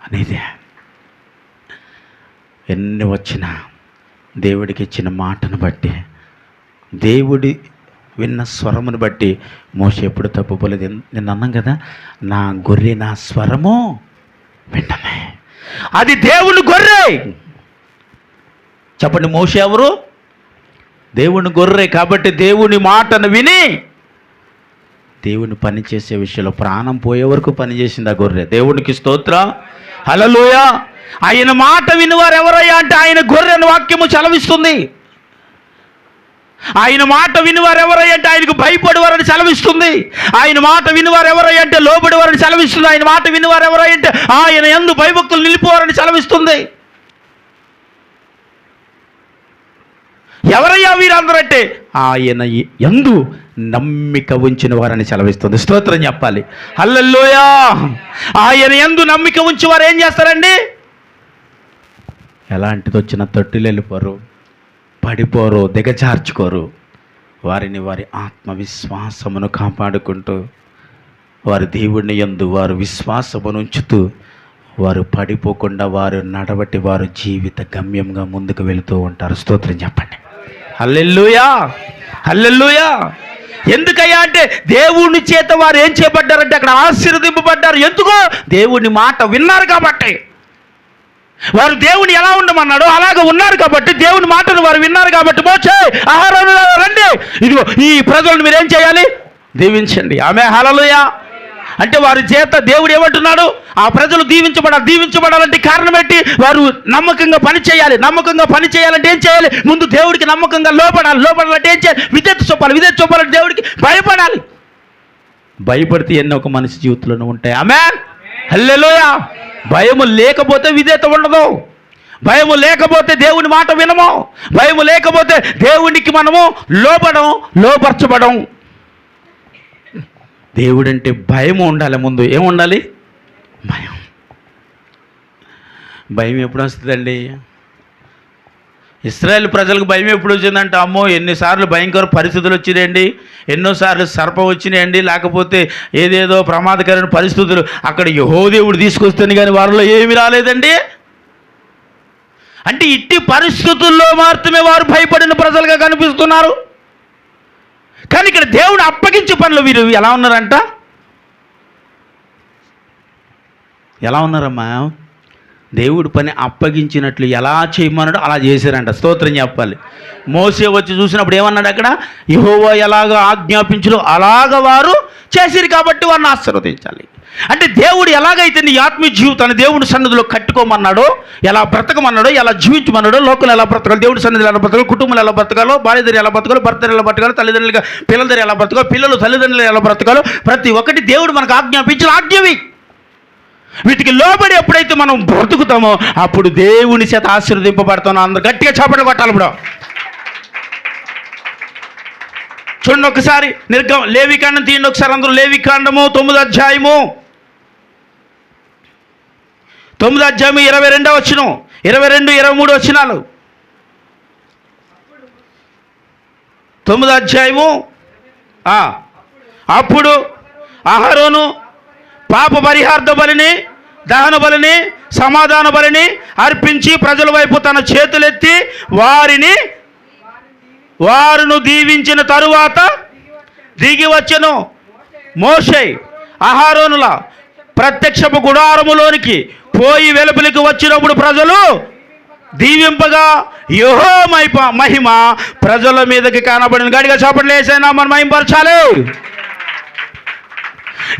అనేదే. ఎన్ని వచ్చినా దేవుడికి ఇచ్చిన మాటను బట్టి, దేవుడి విన్న స్వరమును బట్టి మోషే ఎప్పుడు తప్పుపోలేదు. నేను అన్నాం కదా, నా గొర్రె నా స్వరము విన్నమే. అది దేవుని గొర్రె. చెప్పండి, మోషే ఎవరు? దేవుని గొర్రె. కాబట్టి దేవుని మాటను విని దేవుని పని చేసే విషయంలో ప్రాణం పోయే వరకు పనిచేసింది ఆ గొర్రె. దేవునికి స్తోత్రం. హల్లెలూయా. ఆయన మాట వినివారు ఎవరయ్యా అంటే ఆయన గొర్రె అని వాక్యము సెలవిస్తుంది. ఆయన మాట వినివారు ఎవరయ్యా అంటే ఆయనకు భయపడేవారని సెలవిస్తుంది. ఆయన మాట వినివారు ఎవరయ్యా అంటే లోబడేవారని సెలవిస్తుంది. ఆయన మాట వినివారు ఎవరయ్యా అంటే ఆయన యందు భయభక్తులు నిలిపేవారని సెలవిస్తుంది. ఎవరయ్యా వీరందరూ అంటే ఆయన యందు నమ్మిక ఉంచిన వారని సెలవిస్తుంది. స్తోత్రం చెప్పాలి. హల్లెలూయా. ఆయన యందు నమ్మిక ఉంచి వారు ఏం చేస్తారండి? ఎలాంటిది వచ్చిన తొట్టిలు వెళ్ళిపోరు, పడిపోరు, దిగజార్చుకోరు. వారిని వారి ఆత్మవిశ్వాసమును కాపాడుకుంటూ వారి దేవుని యందు వారు విశ్వాసమును ఉంచుతూ వారు పడిపోకుండా వారు నడబట్టి వారు జీవిత గమ్యంగా ముందుకు వెళుతూ ఉంటారు. స్తోత్రం చెప్పండి. హల్లెలూయా. హల్లెలూయా. ఎందుకయ్యా అంటే దేవుని చేత వారు ఏం చేయబడ్డారంటే అక్కడ ఆశీర్వదింపబడ్డారు. ఎందుకో దేవుని మాట విన్నారు కాబట్టి. వారు దేవుని ఎలా ఉండమన్నాడో అలాగ ఉన్నారు కాబట్టి, దేవుని మాటను వారు విన్నారు కాబట్టి మోషే ఆహారం రండి, ఇదిగో ఈ ప్రజలను మీరేం చేయాలి? దీవించండి. ఆమె హల్లెలూయా. అంటే వారి చేత దేవుడు ఏమంటున్నాడు? ఆ ప్రజలు దీవించబడాలంటే కారణం ఏంటి? వారు నమ్మకంగా పని చేయాలి. నమ్మకంగా పని చేయాలంటే ఏం చేయాలి? ముందు దేవుడికి నమ్మకంగా లోపడాలంటే ఏం చేయాలి? విధేయత చూపాలంటే దేవుడికి భయపడాలి. భయపడితే ఎన్నో ఒక మనిషి జీవితంలో ఉంటాయి. ఆమేన్. హల్లెలూయా. భయము లేకపోతే విధేయత ఉండదు. భయము లేకపోతే దేవుని మాట వినము. భయము లేకపోతే దేవునికి మనము లోపరచబడం. దేవుడంటే భయం ఉండాలి. ముందు ఏముండాలి? భయం ఎప్పుడు వస్తుందండి? ఇశ్రాయేలు ప్రజలకు భయం ఎప్పుడు వచ్చిందంటే, అమ్మో ఎన్నిసార్లు భయంకర పరిస్థితులు వచ్చినాయండి, ఎన్నోసార్లు సర్పం వచ్చినాయండి, లేకపోతే ఏదేదో ప్రమాదకరమైన పరిస్థితులు అక్కడ యెహోవా దేవుడు తీసుకొస్తుంది, కానీ వారిలో ఏమి రాలేదండి. అంటే ఇట్టి పరిస్థితుల్లో మాత్రమే వారు భయపడిన ప్రజలుగా కనిపిస్తున్నారు. కానీ ఇక్కడ దేవుడు అప్పగించే పనులు వీరు ఎలా ఉన్నారంట? ఎలా ఉన్నారమ్మా? దేవుడు పని అప్పగించినట్లు ఎలా చేయమన్నాడో అలా చేశారంట. స్తోత్రం చెప్పాలి. మోసే వచ్చి చూసినప్పుడు ఏమన్నాడు అక్కడ? యెహోవా ఎలాగ ఆజ్ఞాపించులో అలాగ వారు చేసిరు కాబట్టి వారిని ఆశీర్వదించాలి. అంటే దేవుడు ఎలాగైతే నీ ఆత్మీయ జీవితాన్ని దేవుడి సన్నిధిలో కట్టుకోమన్నాడో, ఎలా బ్రతకమన్నాడో, ఎలా జీవించమన్నాడో, లోకంలో ఎలా బ్రతకాలి, దేవుడి సన్నిధిలో ఎలా బ్రతకాలి, కుటుంబంలో ఎలా బ్రతకాలో, భార్య దగ్గర ఎలా బ్రతకాలో, భర్త దగ్గర ఎలా బ్రతకాలో, తల్లిదండ్రులుగా పిల్లల దగ్గర ఎలా బ్రతకాలో, పిల్లలు తల్లిదండ్రులు ఎలా బ్రతకాలో, ప్రతి ఒక్కటి దేవుడు మనకు ఆజ్ఞాపించిన ఆజ్ఞవి. వీటికి లోబడి ఎప్పుడైతే మనం బ్రతుకుతామో అప్పుడు దేవుని చేత ఆశీర్వదింపబడతాం. అందరూ గట్టిగా చప్పట్లు కొట్టాలి. ఇప్పుడు చూడండి ఒకసారి లేవికాండం తీయండి ఒకసారి అందరూ. లేవికాండము 9వ అధ్యాయము 22వ వచనం, 22, 23 వచనాలు. 9వ అధ్యాయము. అప్పుడు అహరోను పాప పరిహార్థ బలిని, దహన బలిని, సమాధాన బలిని అర్పించి ప్రజల వైపు తన చేతులెత్తి వారును దీవించిన తరువాత దిగి వచ్చెను. మోషే అహరోనుల ప్రత్యక్షపు గుడారములోనికి పోయి వెలుపలికి వచ్చినప్పుడు ప్రజలు దీవింపగా యెహోవా మహిమ ప్రజల మీదకి కనబడిన. గడిగా చప్పట్లు వేసైనా మనం మహిమపరచాలి.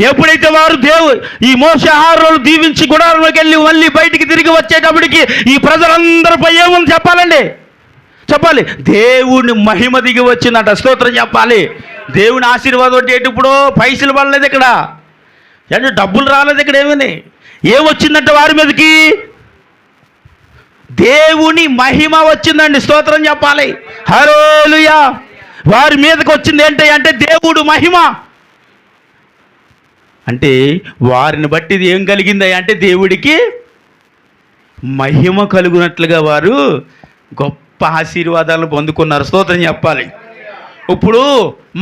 ఎప్పుడైతే వారు ఈ మోషే అహరోనులు దీవించి గుడారంలోకి వెళ్ళి మళ్ళీ బయటికి తిరిగి వచ్చేటప్పటికి ఈ ప్రజలందరిపై ఏముంది చెప్పాలండి? చెప్పాలి. దేవుని మహిమ దిగి వచ్చిందంట. స్తోత్రం చెప్పాలి. దేవుని ఆశీర్వాదం అంటే ఇప్పుడు పైసలు పడలేదు ఇక్కడ, అంటే డబ్బులు రాలేదు ఇక్కడ. ఏమొచ్చిందంటే వారి మీదకి దేవుని మహిమ వచ్చిందండి. స్తోత్రం చెప్పాలి. హల్లెలూయా. వారి మీదకి వచ్చింది ఏంటంటే దేవుడు మహిమ. అంటే వారిని బట్టి ఇది ఏం కలిగింది అంటే దేవుడికి మహిమ కలుగునట్లుగా వారు గొప్ప ఆశీర్వాదాలను పొందుకున్నారు. స్తోత్రం చెప్పాలి. ఇప్పుడు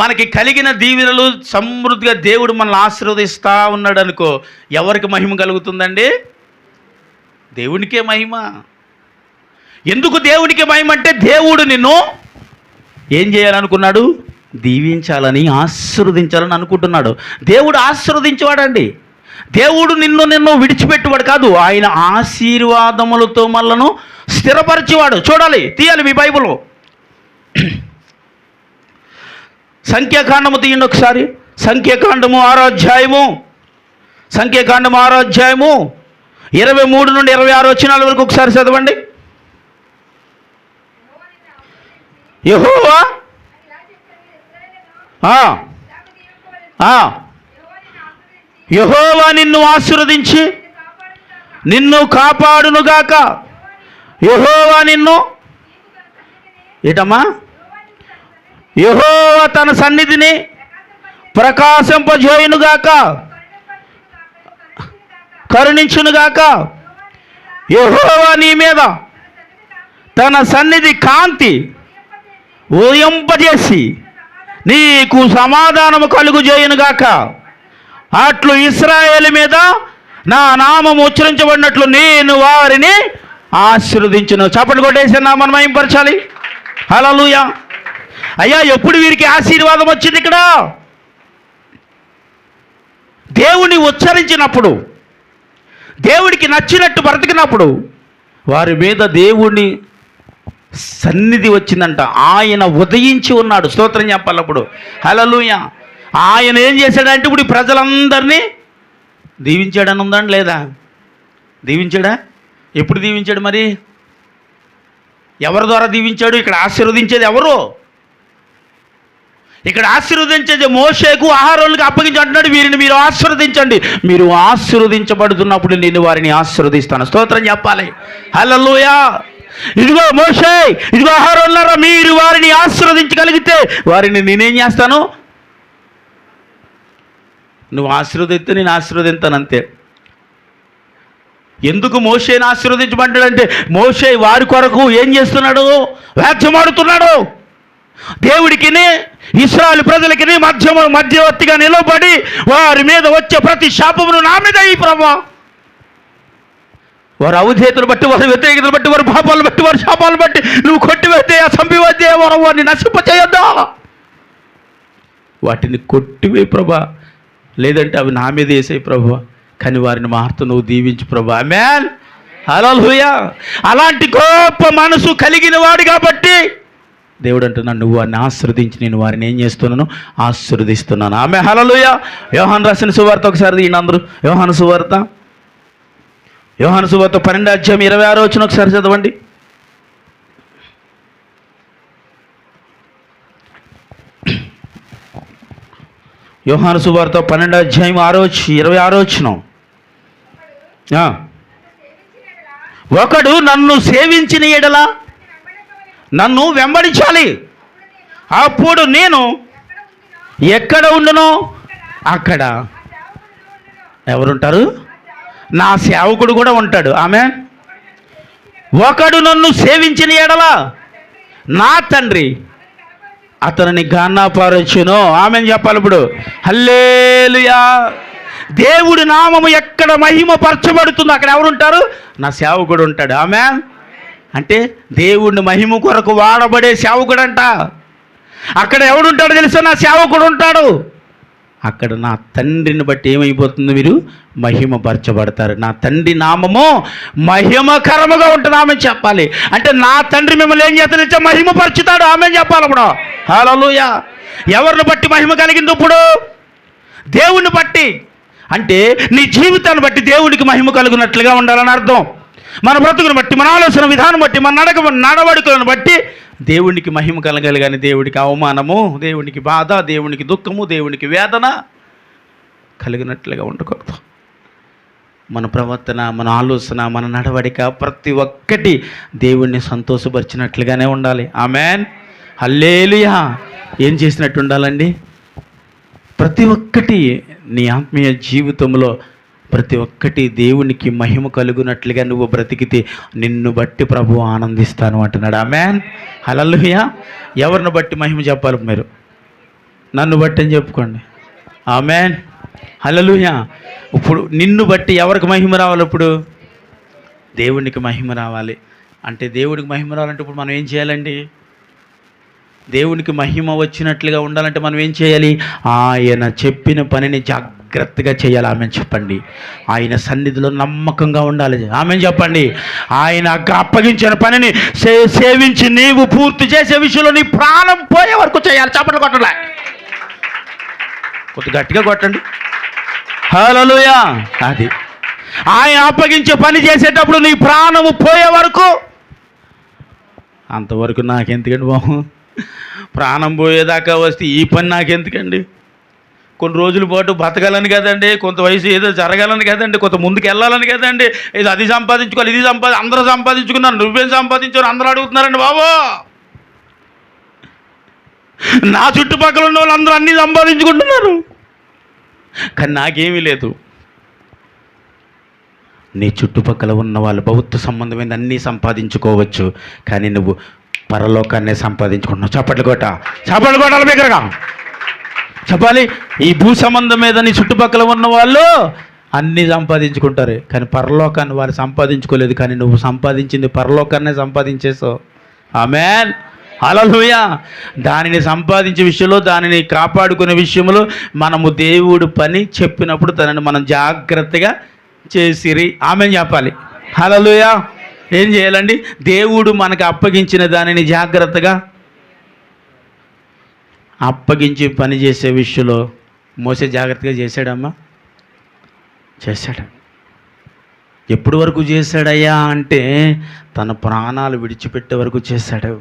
మనకి కలిగిన దీవెనలు సమృద్ధిగా దేవుడు మనల్ని ఆశీర్వదిస్తూ ఉన్నాడు అనుకో, ఎవరికి మహిమ కలుగుతుందండి? దేవునికే మహిమ. ఎందుకు దేవునికి మహిమ అంటే దేవుడు నిన్ను ఏం చేయాలనుకున్నాడు? దీవించాలని, ఆశీర్వదించాలని అనుకుంటున్నాడు. దేవుడు ఆశీర్వదించేవాడండి. దేవుడు నిన్ను విడిచిపెట్టువాడు కాదు. ఆయన ఆశీర్వాదములతో మనలను స్థిరపరిచేవాడు. చూడాలి, తీయాలి మీ బైబిల్. సంఖ్యాకాండము తీయండి ఒకసారి. సంఖ్యాకాండము 6వ అధ్యాయము. సంఖ్యాకాండము 6వ అధ్యాయము 23 నుండి 26 వచనాల వరకు ఒకసారి చదవండి. యెహోవా యెహోవా నిన్ను ఆశీర్వదించి నిన్ను కాపాడునుగాక. యెహోవా నిన్ను ఏటమ్మా? యెహోవా తన సన్నిధిని ప్రకాశింపజేయునుగాక, కరుణించునుగాక. యెహోవా నీ మీద తన సన్నిధి కాంతి ఉదయింపజేసి నీకు సమాధానము కలుగుజేయునుగాక. అట్లు ఇశ్రాయేలు మీద నా నామము ఉచ్చరించబడినట్లు నేను వారిని ఆశీర్వదించును. చప్పట్లు కొట్టేసి నామను మహిమపరచాలి. హల్లెలూయా. అయ్యా, ఎప్పుడు వీరికి ఆశీర్వాదం వచ్చింది? ఇక్కడ దేవుని ఉచ్చరించినప్పుడు, దేవుడికి నచ్చినట్టు బ్రతికినప్పుడు వారి మీద దేవుని సన్నిధి వచ్చిందంట. ఆయన ఉదయించి ఉన్నాడు. స్తోత్రం చెప్పాలప్పుడు. హల్లెలూయా. ఆయన ఏం చేశాడంటే ఇప్పుడు ప్రజలందరినీ దీవించాడని ఉందండి లేదా? దీవించాడా? ఎప్పుడు దీవించాడు? మరి ఎవరి ద్వారా దీవించాడు? ఇక్కడ ఆశీర్వదించేది ఎవరు? ఇక్కడ ఆశీర్వదించే మోషేకు ఆహారాలకు అప్పగించి అంటున్నాడు, వీరిని మీరు ఆశీర్వదించండి. మీరు ఆశీర్వదించబడుతున్నప్పుడు నేను వారిని ఆశీర్వదిస్తాను. స్తోత్రం చెప్పాలి. హల్లెలూయా. ఇదిగో మోషే, ఇదిగో ఆహారంలారా, మీరు వారిని ఆశీర్వదించగలిగితే వారిని నేనేం చేస్తాను? నువ్వు ఆశీర్వదిస్తే నేను ఆశీర్వదిస్తాను, అంతే. ఎందుకు మోషేని ఆశీర్వదించమంటాడంటే, మోషే వారి కొరకు ఏం చేస్తున్నాడు? వ్యాజ్యమాడుతున్నాడు. దేవుడికి ఇశ్రాయేలు ప్రజలకి మధ్యవర్తిగా నిలబడి వారి మీద వచ్చే ప్రతి శాపమును నా మీద ఈ ప్రభువా, వారి అవిధేయతను బట్టి, వారి వ్యతిరేకతను బట్టి, వారి పాపాలను బట్టి, వారి శాపాలను బట్టి నువ్వు కొట్టివేస్తే, చంపివేస్తే వారిని నశింపచేయొద్దా? వాటిని కొట్టివే ప్రభా, లేదంటే అవి నా మీద వేసే ప్రభా, కానీ వారిని మాత్రం నువ్వు దీవించు ప్రభా. ఆమేన్. హల్లెలూయా. అలాంటి గొప్ప మనసు కలిగిన వాడు కాబట్టి దేవుడు అంటున్నాడు, నువ్వు వారిని ఆశీర్వదించి నేను వారిని ఏం చేస్తున్నాను? ఆశీర్వదిస్తున్నాను. ఆమేన్. హల్లెలూయా. యోహాను రాసిన సువార్త ఒకసారి దీని అందరూ. యోహాను సువార్త 12:26 ఒకసారి చదవండి. యోహాను సువార్త 12:26. ఒకడు నన్ను సేవించిన ఎడల నన్ను వెంబడించాలి, అప్పుడు నేను ఎక్కడ ఉండునో అక్కడ ఎవరుంటారు? నా సేవకుడు కూడా ఉంటాడు. ఆమేన్. ఒకడు నన్ను సేవించిన ఎడల నా తండ్రి అతనిని ఘనపరచును. ఆమేన్ చెప్పాలి. ఇప్పుడు హల్లెలూయా. దేవుడి నామము ఎక్కడ మహిమపరచబడుతుందో అక్కడ ఎవరుంటారు? నా సేవకుడు ఉంటాడు. ఆమేన్. అంటే దేవుడిని మహిమ కొరకు వాడబడే సేవకుడంట. అక్కడ ఎవడుంటాడు తెలుసా? నా సేవకుడు ఉంటాడు. అక్కడ నా తండ్రిని బట్టి ఏమైపోతుంది? మీరు మహిమపరచబడతారు. నా తండ్రి నామము మహిమకరముగా ఉంటుంది. ఆమె చెప్పాలి. అంటే నా తండ్రి మిమ్మల్ని ఏం చేస్తాడు? మహిమపరచుతాడు. ఆమె చెప్పాలి. ఇప్పుడు హల్లెలూయా. ఎవరిని బట్టి మహిమ కలిగింది? ఇప్పుడు దేవుణ్ణి బట్టి. అంటే నీ జీవితాన్ని బట్టి దేవుడికి మహిమ కలుగునట్లుగా ఉండాలని అర్థం. మన బ్రతుకును బట్టి, మన ఆలోచన విధానం బట్టి, మన నడవడికలను బట్టి దేవునికి మహిమ కలగాలి. కానీ దేవుడికి అవమానము, దేవునికి బాధ, దేవునికి దుఃఖము, దేవునికి వేదన కలిగినట్లుగా ఉండకూడదు. మన ప్రవర్తన, మన ఆలోచన, మన నడవడిక ప్రతి ఒక్కటి దేవుణ్ణి సంతోషపరిచినట్లుగానే ఉండాలి. ఆమేన్. హల్లెలూయా. ఏం చేసినట్టు ఉండాలండి? ప్రతి ఒక్కటి నీ ఆత్మీయ జీవితంలో ప్రతి ఒక్కటి దేవునికి మహిమ కలుగునట్లుగా నువ్వు బ్రతికితే నిన్ను బట్టి ప్రభువు ఆనందిస్తాను అంటున్నాడు. ఆమేన్. హల్లెలూయా. ఎవరిని బట్టి మహిమ చెప్పాలి? మీరు నన్ను బట్టి అని చెప్పుకోండి. ఆమేన్. హల్లెలూయా. ఇప్పుడు నిన్ను బట్టి ఎవరికి మహిమ రావాలి? ఇప్పుడు దేవునికి మహిమ రావాలి. అంటే దేవుడికి మహిమ రావాలంటే ఇప్పుడు మనం ఏం చేయాలండి? దేవునికి మహిమ వచ్చినట్లుగా ఉండాలంటే మనం ఏం చేయాలి? ఆయన చెప్పిన పనిని జాగ్రత్తగా చేయాలి. ఆమె చెప్పండి. ఆయన సన్నిధిలో నమ్మకంగా ఉండాలి. ఆమె చెప్పండి. ఆయన అప్పగించిన పనిని సేవించి నీవు పూర్తి చేసే విషయంలో నీ ప్రాణం పోయే వరకు చేయాలి. చప్పట్లు కొట్టలే, కొద్ది గట్టిగా కొట్టండి. హల్లెలూయా. అది ఆయన అప్పగించే పని చేసేటప్పుడు నీ ప్రాణము పోయే వరకు, అంతవరకు నాకెందుకండి బాబు? ప్రాణం పోయేదాకా వస్తే ఈ పని నాకెందుకండి? కొన్ని రోజుల పాటు బతకాలని కదండి, కొంత వయసు ఏదో జరగాలని కదండి, కొంత ముందుకు వెళ్ళాలని కదండి. ఇది అది సంపాదించుకోవాలి, ఇది అందరూ సంపాదించుకున్నారు, నువ్వేం సంపాదించావు అందరూ అడుగుతున్నారండి బాబు. నా చుట్టుపక్కల ఉన్న వాళ్ళు అందరూ అన్నీ సంపాదించుకుంటున్నారు, కానీ నాకేమీ లేదు. నీ చుట్టుపక్కల ఉన్న వాళ్ళు భౌతిక సంబంధమైన అన్నీ సంపాదించుకోవచ్చు, కానీ నువ్వు పరలోకాన్నే సంపాదించుకుంటున్నావు. చప్పట్లు కొట్టాలి బిగ్గరగా చెప్పాలి. ఈ భూ సంబంధం మీద నీ చుట్టుపక్కల ఉన్న వాళ్ళు అన్నీ సంపాదించుకుంటారు, కానీ పరలోకాన్ని వారు సంపాదించుకోలేదు. కానీ నువ్వు సంపాదించింది పరలోకాన్నే సంపాదించేసావు. ఆమేన్. హల్లెలూయా. దానిని సంపాదించే విషయంలో, దానిని కాపాడుకునే విషయంలో మనము దేవుడు పని చెప్పినప్పుడు దానిని మనం జాగ్రత్తగా చేసిరి. ఆమె చెప్పాలి. హల్లెలూయా. ఏం చేయాలండి? దేవుడు మనకు అప్పగించిన దానిని జాగ్రత్తగా అప్పగించి పని చేసే విషయంలో మోసే జాగ్రత్తగా చేశాడమ్మా? చేశాడు. ఎప్పటి వరకు చేశాడయ్యా అంటే తన ప్రాణాలు విడిచిపెట్టే వరకు చేశాడు.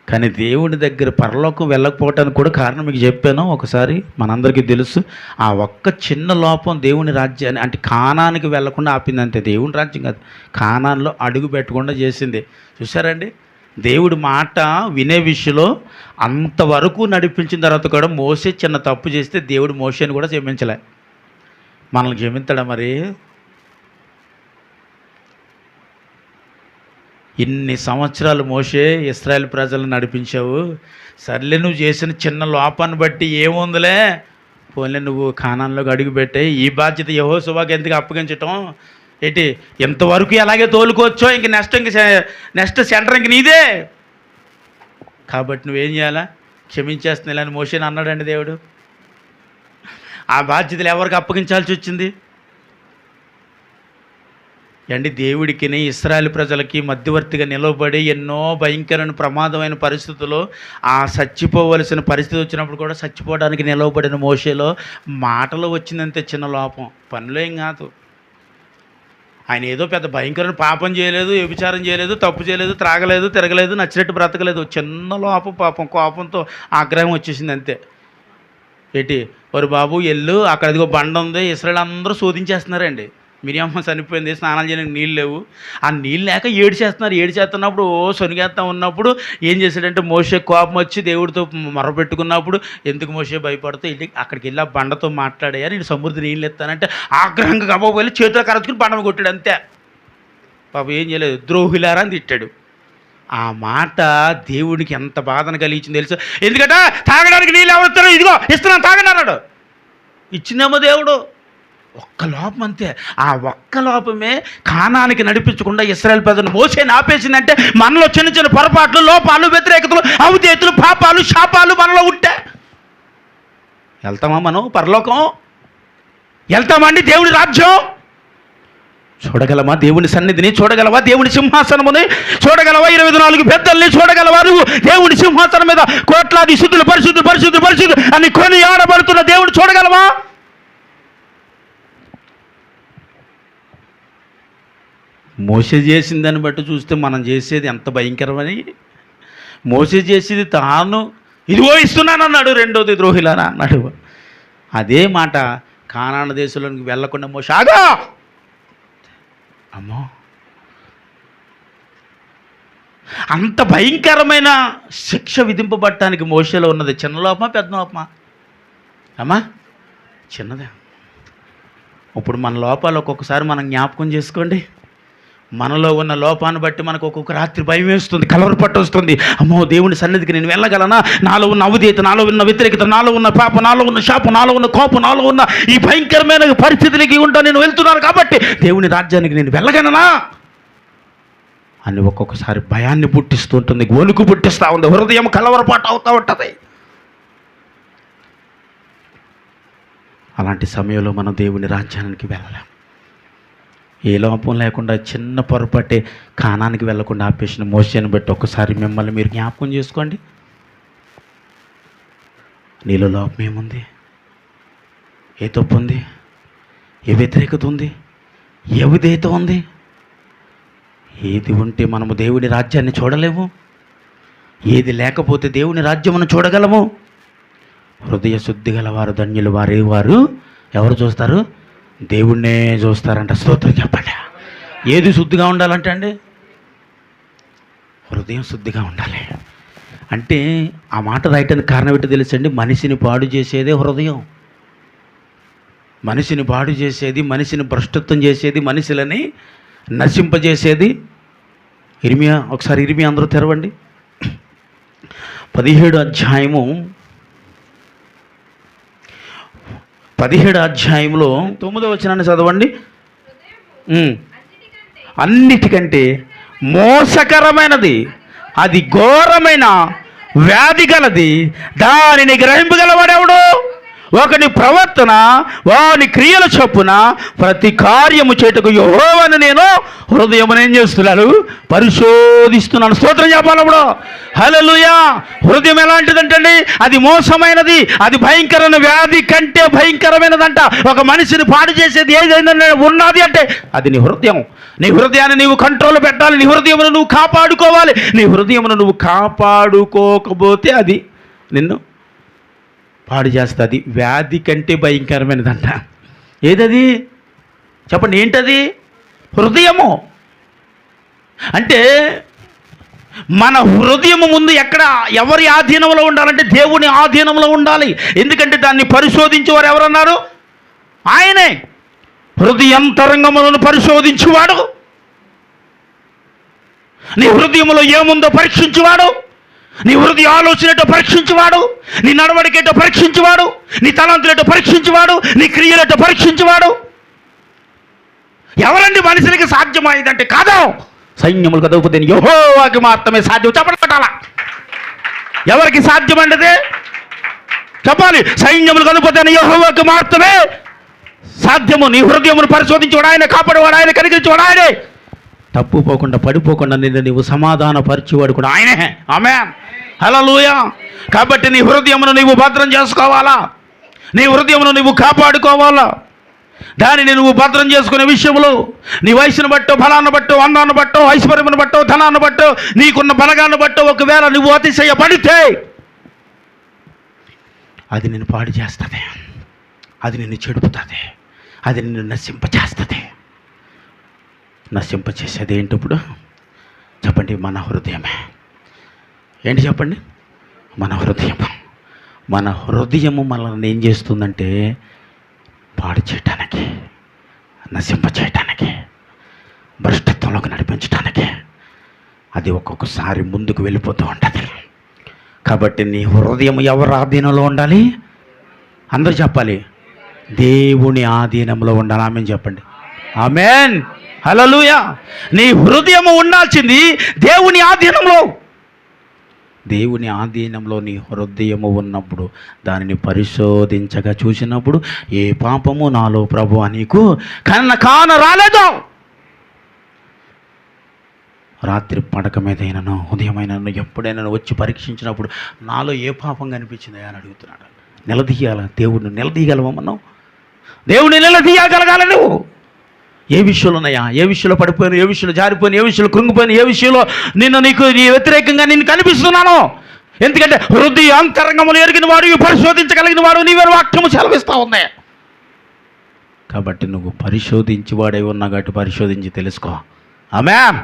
కానీ దేవుని దగ్గర పరలోకం వెళ్ళకపోవటానికి కూడా కారణం మీకు చెప్పాను ఒకసారి, మనందరికీ తెలుసు. ఆ ఒక్క చిన్న లోపం దేవుని రాజ్యాన్ని, అంటే కానానికి వెళ్ళకుండా ఆపింది. అంతే, దేవుని రాజ్యం కాదు, కానాన్లో అడుగు పెట్టకుండా చేసింది. చూసారండి, దేవుడి మాట వినే విషయంలో అంతవరకు నడిపించిన తర్వాత కూడా మోసే చిన్న తప్పు చేస్తే దేవుడు మోసేని కూడా క్షమించలే. మనల్ని క్షమించాడా మరి? ఇన్ని సంవత్సరాలు మోసే ఇశ్రాయేల్ ప్రజలను నడిపించావు, సర్లే నువ్వు చేసిన చిన్న లోపాన్ని బట్టి ఏముందిలే, పోన్లే నువ్వు కానాన్లోకి అడుగు పెట్టే, ఈ బాధ్యత యెహోషువకి ఎందుకు అప్పగించటం ఏంటి? ఎంతవరకు అలాగే తోలుకోవచ్చో, ఇంక నెక్స్ట్ సెంటర్ ఇంక నీదే, కాబట్టి నువ్వేం చేయాలా, క్షమించేస్తున్నా అని మోసేని అన్నాడండి దేవుడు. ఆ బాధ్యతలు ఎవరికి అప్పగించాల్సి వచ్చింది అండి? దేవుడికి ఇశ్రాయేలు ప్రజలకి మధ్యవర్తిగా నిలవబడి ఎన్నో భయంకరమైన ప్రమాదమైన పరిస్థితుల్లో ఆ చచ్చిపోవలసిన పరిస్థితి వచ్చినప్పుడు కూడా చచ్చిపోవడానికి నిలవబడిన మోషేలో మాటలో వచ్చిందంతే చిన్న లోపం, పనిలో ఏం కాదు. ఆయన ఏదో పెద్ద భయంకరమైన పాపం చేయలేదు, వ్యభిచారం చేయలేదు, తప్పు చేయలేదు, త్రాగలేదు, తిరగలేదు, నచ్చినట్టు బ్రతకలేదు. చిన్న లోపం, పాపం, కోపంతో ఆగ్రహం వచ్చేసింది అంతే. ఏంటి, ఒరు బాబు ఎల్లు, అక్కడ అదిగో బండ ఉంది, ఇశ్రాయేలు అందరూ శోధించేస్తున్నారండి. మిరియామ్మ చనిపోయింది, స్నానాలు చేయడానికి నీళ్ళు లేవు, ఆ నీళ్ళు లేక ఏడ్చేస్తున్నప్పుడు శొనిగేస్తా ఉన్నప్పుడు ఏం చేశాడంటే మోషే కోపం వచ్చి దేవుడితో మొరపెట్టుకున్నప్పుడు, ఎందుకు మోషే భయపడుతూ అక్కడికి వెళ్ళి ఆ బండతో మాట్లాడాయా, నేను సమృద్ధి నీళ్ళు ఎత్తానంటే ఆగ్రహంగా గబోపోయి చేతిలో కరచుకుని బండను కొట్టాడు అంతే. పాప ఏం చేయలేదు, ద్రోహులారా అని తిట్టాడు. ఆ మాట దేవుడికి ఎంత బాధను కలిగించింది తెలుసు. ఎందుకంటే తాగడానికి నీళ్ళు ఎవరు ఇస్తారో, ఇదిగో ఇస్తున్నాను తాగండి అన్నాడు. ఇచ్చినేమో దేవుడు, ఒక్క లోపం అంతే. ఆ ఒక్క లోపమే కానానికి నడిపించకుండా ఇశ్రాయేలు ప్రజలను మోసేని ఆపేసిందంటే మనలో చిన్న చిన్న పొరపాట్లు, లోపాలు, వ్యతిరేకతలు, అవిధేయతలు, పాపాలు, శాపాలు మనలో ఉంటే వెళ్తామా మనం పరలోకం? వెళ్తామండి దేవుని రాజ్యం? చూడగలమా దేవుని సన్నిధిని? చూడగలవా దేవుని సింహాసనముని? చూడగలవా 24 పెద్దల్ని? చూడగలవా నువ్వు దేవుని సింహాసనం మీద కోట్లాది శుద్ధులు పరిశుద్ధులు పరిశుద్ధులు పరిశుద్ధులు అని కొని ఆడబడుతున్న దేవుని చూడగలవా? మోసే చేసిన దాన్ని బట్టి చూస్తే మనం చేసేది ఎంత భయంకరమని. మోసే చేసేది తాను ఇదిగో ఇస్తున్నాను అన్నాడు, రెండోది ద్రోహిలారా అన్నాడు. అదే మాట కానాను దేశంలోనికి వెళ్ళకుండా మోసే ఆగా, అమ్మో అంత భయంకరమైన శిక్ష విధింపబడటానికి మోసేలో ఉన్నది చిన్న లోపమా పెద్ద లోపమా? అమ్మా చిన్నదే. ఇప్పుడు మన లోపాలు ఒక్కొక్కసారి మనం జ్ఞాపకం చేసుకోండి. మనలో ఉన్న లోపాన్ని బట్టి మనకు ఒక్కొక్క రాత్రి భయం వేస్తుంది, కలవరపట్టు వస్తుంది. అమ్మో దేవుని సన్నిధికి నేను వెళ్ళగలనా? నాలో ఉన్న అవిధేయత, నాలో ఉన్న వ్యతిరేకత, నాలో ఉన్న పాప, నాలో ఉన్న శాపం, నాలో ఉన్న కోపం, నాలో ఉన్న ఈ భయంకరమైన పరిస్థితులకి ఉంటా నేను వెళ్తున్నాను కాబట్టి దేవుని రాజ్యానికి నేను వెళ్ళగలనా అని ఒక్కొక్కసారి భయాన్ని పుట్టిస్తూ ఉంటుంది, వణుకు పుట్టిస్తూ ఉంది, హృదయం కలవరపాటు అవుతూ ఉంటుంది. అలాంటి సమయంలో మనం దేవుని రాజ్యానికి వెళ్ళలేం. ఏ లోపం లేకుండా చిన్న పొరపాటే కానానికి వెళ్ళకుండా ఆపేసిన మోసేని బట్టి ఒక్కసారి మిమ్మల్ని మీరు జ్ఞాపకం చేసుకోండి. నీలో లోపం ఏముంది? ఏ తప్పు ఉంది? ఏ వ్యతిరేకత ఉంది? ఏ విధేయత ఉంది? ఏది ఉంటే మనము దేవుని రాజ్యాన్ని చూడలేము, ఏది లేకపోతే దేవుని రాజ్యమును చూడగలము. హృదయ శుద్ధి గల వారు ధన్యులు, వారు ఎవరు చూస్తారు? దేవుణ్ణే చూస్తారంట. స్తోత్రం చెప్పండి. ఏది శుద్ధిగా ఉండాలంటే అండి, హృదయం శుద్ధిగా ఉండాలి. అంటే ఆ మాట రాయటానికి కారణం ఏంటో తెలుసండి? మనిషిని పాడు చేసేదే హృదయం. మనిషిని పాడు చేసేది, మనిషిని భ్రష్టత్వం చేసేది, మనుషులని నశింపజేసేది. ఇర్మియా, ఒకసారి ఇర్మియా అందరూ తెరవండి. 17వ అధ్యాయము 17వ అధ్యాయంలో 9వ వచనాన్ని చదవండి. అన్నిటికంటే మోసకరమైనది, అది ఘోరమైన వ్యాధి గలది, దానిని గ్రహింపగలవాడెవడు? ఒకని ప్రవర్తన వాని క్రియల చొప్పున ప్రతి కార్యము చేటుకు యెహోవాను నేను హృదయమును ఏం చేస్తున్నాను, పరిశోధిస్తున్నాను. స్తోత్రం చెప్పాలప్పుడు. హల్లెలూయా. హృదయం ఎలాంటిదంటండి? అది మోసమైనది, అది భయంకరమైన వ్యాధి కంటే భయంకరమైనదంట. ఒక మనిషిని పాడు చేసేది ఏదైనా ఉన్నది అంటే అది నీ హృదయం. నీ హృదయాన్ని నీవు కంట్రోల్ పెట్టాలి. నీ హృదయమును నువ్వు కాపాడుకోవాలి. నీ హృదయమును నువ్వు కాపాడుకోకపోతే అది నిన్ను పాడు చేస్తుంది. వ్యాధి కంటే భయంకరమైనదంట. ఏదది చెప్పండి? ఏంటది? హృదయము. అంటే మన హృదయము ముందు ఎవరి ఆధీనంలో ఉండాలంటే దేవుని ఆధీనంలో ఉండాలి. ఎందుకంటే దాన్ని పరిశోధించేవారు ఎవరన్నారు? ఆయనే. హృదయాంతరంగములను పరిశోధించువాడు, నీ హృదయంలో ఏముందో పరీక్షించువాడు, నీ హృదయ ఆలోచనతో పరీక్షించువాడు, నీ నడవడికేటో పరీక్షించువాడు, నీ తలంతులతో పరీక్షించువాడు, నీ క్రియలతో పరీక్షించువాడు. ఎవరండి మనుషులకి సాధ్యమైందంటే? కాదు, సైన్యములు కదకపోతే యెహోవాకి మాత్రమే సాధ్యం. చెప్పాల. ఎవరికి సాధ్యమంటది? చెప్పాలి. సైన్యములు కదకపోతే యెహోవాకి మాత్రమే సాధ్యము. నీ హృదయమును పరిశోధించేవాడు ఆయన, కాపాడేవాడు ఆయన, కనికరించేవాడు ఆయనే. తప్పు పోకుండా పడిపోకుండా నిన్ను నీవు సమాధాన పరిచేవాడు కూడా ఆయనే. ఆమేన్. హల్లెలూయా. కాబట్టి నీ హృదయమును నీవు భద్రం చేసుకోవాలా, నీ హృదయమును నీవు కాపాడుకోవాలా. దానిని నువ్వు భద్రం చేసుకునే విషయంలో నీ వయసును బట్టో, బలాన్ని బట్టో, అందాన్ని బట్టో, ఐశ్వర్యమును బట్టో, ధనాన్ని బట్టో, నీకున్న బలగాన్ని బట్టో ఒకవేళ నువ్వు అతిశయపడితే అది నిన్ను పాడు చేస్తుంది, అది నిన్ను చెడుపుతుంది, అది నిన్ను నశింపచేస్తుంది. నశింపచేసేది ఏంటి ఇప్పుడు చెప్పండి? మన హృదయమే. ఏంటి చెప్పండి? మన హృదయము. మన హృదయము మనల్ని ఏం చేస్తుందంటే పాడు చేయటానికి, నశింపచేయటానికి, భ్రష్టత్వంలోకి నడిపించటానికి అది ఒక్కొక్కసారి ముందుకు వెళ్ళిపోతూ ఉంటుంది. కాబట్టి నీ హృదయం ఎవరి ఆధీనంలో ఉండాలి? అందరూ చెప్పాలి. దేవుని ఆధీనంలో ఉండాలి. ఆమేన్ చెప్పండి. ఆమేన్. హల్లెలూయా. నీ హృదయము ఉండాల్సింది దేవుని ఆధీనంలో. దేవుని ఆధీనంలో నీ హృదయము ఉన్నప్పుడు దానిని పరిశోధించగా చూసినప్పుడు ఏ పాపము నాలో ప్రభువా నీకు కాన రాలేదు. రాత్రి పడక మీదైనను ఉదయమైనను ఎప్పుడైనా వచ్చి పరీక్షించినప్పుడు నాలో ఏ పాపం కనిపించిందా అని అడుగుతున్నాడు. నిలదీయాల దేవుడిని నిలదీయగలవా మనం? దేవుడిని నిలదీయగలగాల నువ్వు. ఏ విషయంలోనయ్యా? ఏ విషయంలో పడిపోయాను, ఏ విషయంలో జారిపోయాను, ఏ విషయంలో కృంగిపోయాను, ఏ విషయంలో నీకు వ్యతిరేకంగా నేను కనిపిస్తున్నాను? ఎందుకంటే హృదయ అంతరంగములు ఎరిగిన వాడు, పరిశోధించగలిగిన వాడు నీవే వాక్యము సెలవిస్తా ఉంది. కాబట్టి నువ్వు పరిశోధించి వాడై ఉన్నా కాబట్టి పరిశోధించి తెలుసుకో. ఆమేన్.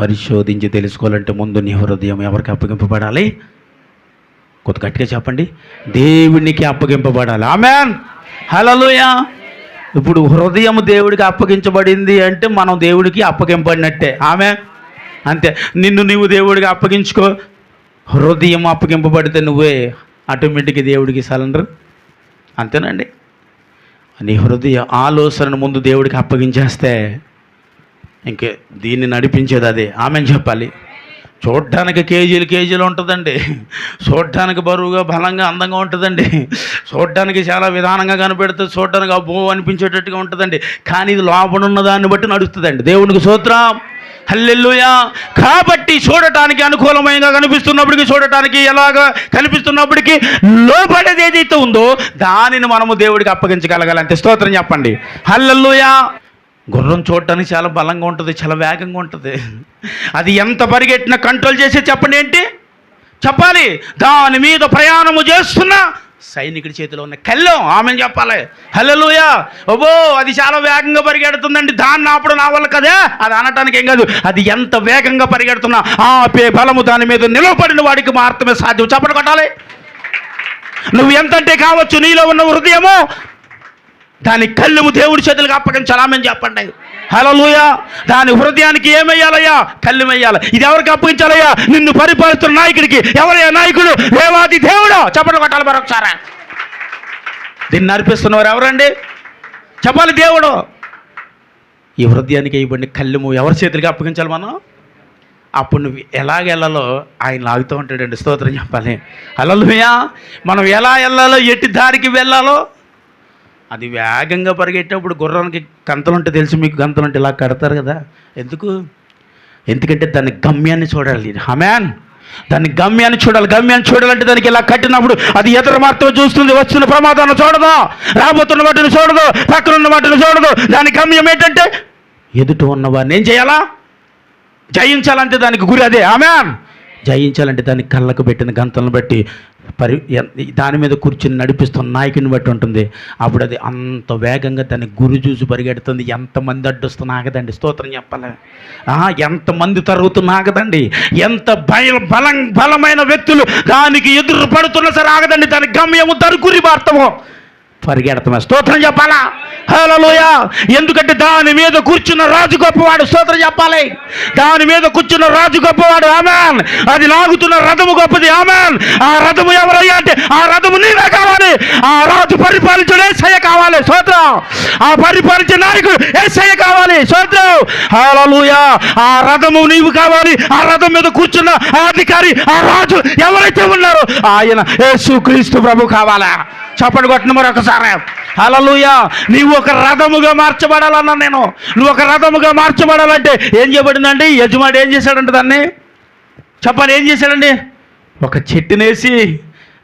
పరిశోధించి తెలుసుకోవాలంటే ముందు నీ హృదయం ఎవరికి అప్పగింపబడాలి? కొద్ది గట్టిగా చెప్పండి. దేవునికి అప్పగింపబడాలి. ఆమేన్. హల్లెలూయా. ఇప్పుడు హృదయం దేవుడికి అప్పగించబడింది అంటే మనం దేవుడికి అప్పగింపబడినట్టే. ఆమేన్. అంతే. నిన్ను నీవు దేవుడికి అప్పగించుకో. హృదయం అప్పగింపబడితే నువ్వే ఆటోమేటిక్గా దేవుడికి సరెండర్. అంతేనండి. నీ హృదయ ఆలోచనను ముందు దేవుడికి అప్పగించేస్తే ఇంకే దీన్ని నడిపించేది అదే. ఆమెను చెప్పాలి. చూడ్డానికి కేజీలు ఉంటుందండి, చూడ్డానికి బరువుగా బలంగా అందంగా ఉంటుందండి, చూడ్డానికి చాలా విధానంగా కనిపెడుతుంది, చూడ్డానికి అబ్బో అనిపించేటట్టుగా ఉంటుందండి. కానీ ఇది లోపల ఉన్న దాన్ని బట్టి నడుస్తుందండి. దేవునికి స్తోత్రం. హల్లెలూయా. కాబట్టి చూడటానికి అనుకూలమైనగా కనిపిస్తున్నప్పటికీ, చూడటానికి ఎలాగా కనిపిస్తున్నప్పటికీ లోపడేది ఏదైతే ఉందో దానిని మనము దేవుడికి అప్పగించగలగాలి. అంతే. స్తోత్రం చెప్పండి. హల్లెలూయా. గుర్రం చూడటానికి చాలా బలంగా ఉంటుంది, చాలా వేగంగా ఉంటుంది. అది ఎంత పరిగెట్టినా కంట్రోల్ చేసి చెప్పండి ఏంటి చెప్పాలి? దాని మీద ప్రయాణము చేస్తున్న సైనికుడి చేతిలో ఉన్న కళ్ళెం. ఆమెను చెప్పాలి. హల్లెలూయా. ఓబో అది చాలా వేగంగా పరిగెడుతుందండి, దాన్ని ఆపడం నా వల్ల కదే అది అనటానికి ఏం కాదు. అది ఎంత వేగంగా పరిగెడుతున్నా ఆపే బలము దాని మీద నిలబడిన వాడికి మాత్రమే సాధ్యం. చెప్పండి కొట్టాలి. నువ్వు ఎంతంటే కావచ్చు, నీలో ఉన్న హృదయము దాని కళ్ళెము దేవుడి చేతులకు అప్పగించాలి. ఆమెను చెప్పండి. హల్లెలూయా. దాని హృదయానికి ఏమయ్యాలయ్యా? కళ్ళెం వేయాలి. ఇది ఎవరికి అప్పగించాలయ్యా? నిన్ను పరిపాలిస్తున్న నాయకుడికి. ఎవరయ్యా నాయకుడు? దేవాది దేవుడు. చెప్పండి కొట్టాలి మరొకసారి. దీన్ని నడిపిస్తున్నవారు ఎవరండి? చెప్పాలి. దేవుడు. ఈ హృదయానికి ఇవ్వండి కళ్ళెము ఎవరి చేతులకి అప్పగించాలి మనం? అప్పుడు నువ్వు ఎలాగెళ్ళాలో ఆయన లాగుతూ ఉంటాడండి. స్తోత్రం చెప్పాలి. హల్లెలూయా. మనం ఎలా వెళ్ళాలో, ఎట్టి దారికి వెళ్ళాలో, అది వేగంగా పరిగెట్టేటప్పుడు గుర్రానికి గంతలుంటే తెలుసు మీకు, గంతలుంటే ఇలా కడతారు కదా. ఎందుకంటే దాని గమ్యాన్ని చూడాలి. ఆమేన్. దాని గమ్యాన్ని చూడాలి. గమ్యాన్ని చూడాలంటే దానికి ఇలా కట్టినప్పుడు అది ఎదురు మాత్రం చూస్తుంది. వస్తున్న ప్రమాదాన్ని చూడదు, రాబోతున్న వాటిని చూడదు, పక్కన ఉన్న వాటిని చూడదు. దాని గమ్యం ఏంటంటే ఎదుట ఉన్నవాడిని ఏం చేయాలా? జయించాలంటే దానికి గురి అదే. ఆమేన్. జయించాలంటే దాని కళ్ళకు పెట్టిన గంతలను బట్టి దాని మీద కూర్చుని నడిపిస్తున్న నాయకుని బట్టి ఉంటుంది. అప్పుడు అది అంత వేగంగా దాన్ని గురి చూసి పరిగెడుతుంది. ఎంతమంది అడ్డొస్తున్నా ఆగదండి. స్తోత్రం చెప్పాలి. ఎంతమంది తరుగుతున్నా ఆగదండి. ఎంత బలమైన వ్యక్తులు దానికి ఎదురు పడుతున్నా సరే ఆగదండి. దాని గమ్యము, దాని గురి మార్తము పరిగెడతామే. స్తోత్రం చెప్పాలా? హల్లెలూయా. ఎందుకంటే దాని మీద కూర్చున్న రాజు గొప్పవాడు. స్తోత్రం చెప్పాలి. దాని మీద కూర్చున్న రాజు గొప్పవాడు. ఆమేన్. అది లాగుతున్న రథము గొప్పది. ఆమేన్. ఆ రథము ఎవరయ్యా అంటే ఆ రథము నీవే కావాలి. ఆ రాజు పరిపాలించే యేసయ్య కావాలి. స్తోత్రం. ఆ పరిపాలించే నాయకుడు యేసయ్య కావాలి. స్తోత్రం. హల్లెలూయా. ఆ రథము నీవు కావాలి. ఆ రథం మీద కూర్చున్న ఆ అధికారి, ఆ రాజు ఎవరైతే ఉన్నారో ఆయన యేసుక్రీస్తు ప్రభు కావాలా? చప్పటి కొట్టిన మరొకసారి. హల్లెలూయా. నీవు ఒక రథముగా మార్చబడాలన్నా నేను. నువ్వు ఒక రథముగా మార్చబడాలంటే ఏం చేయబడిందండి? యజమాని ఏం చేశాడంటే దాన్ని చెప్పాలి. ఏం చేశాడండి? ఒక చెట్టునేసి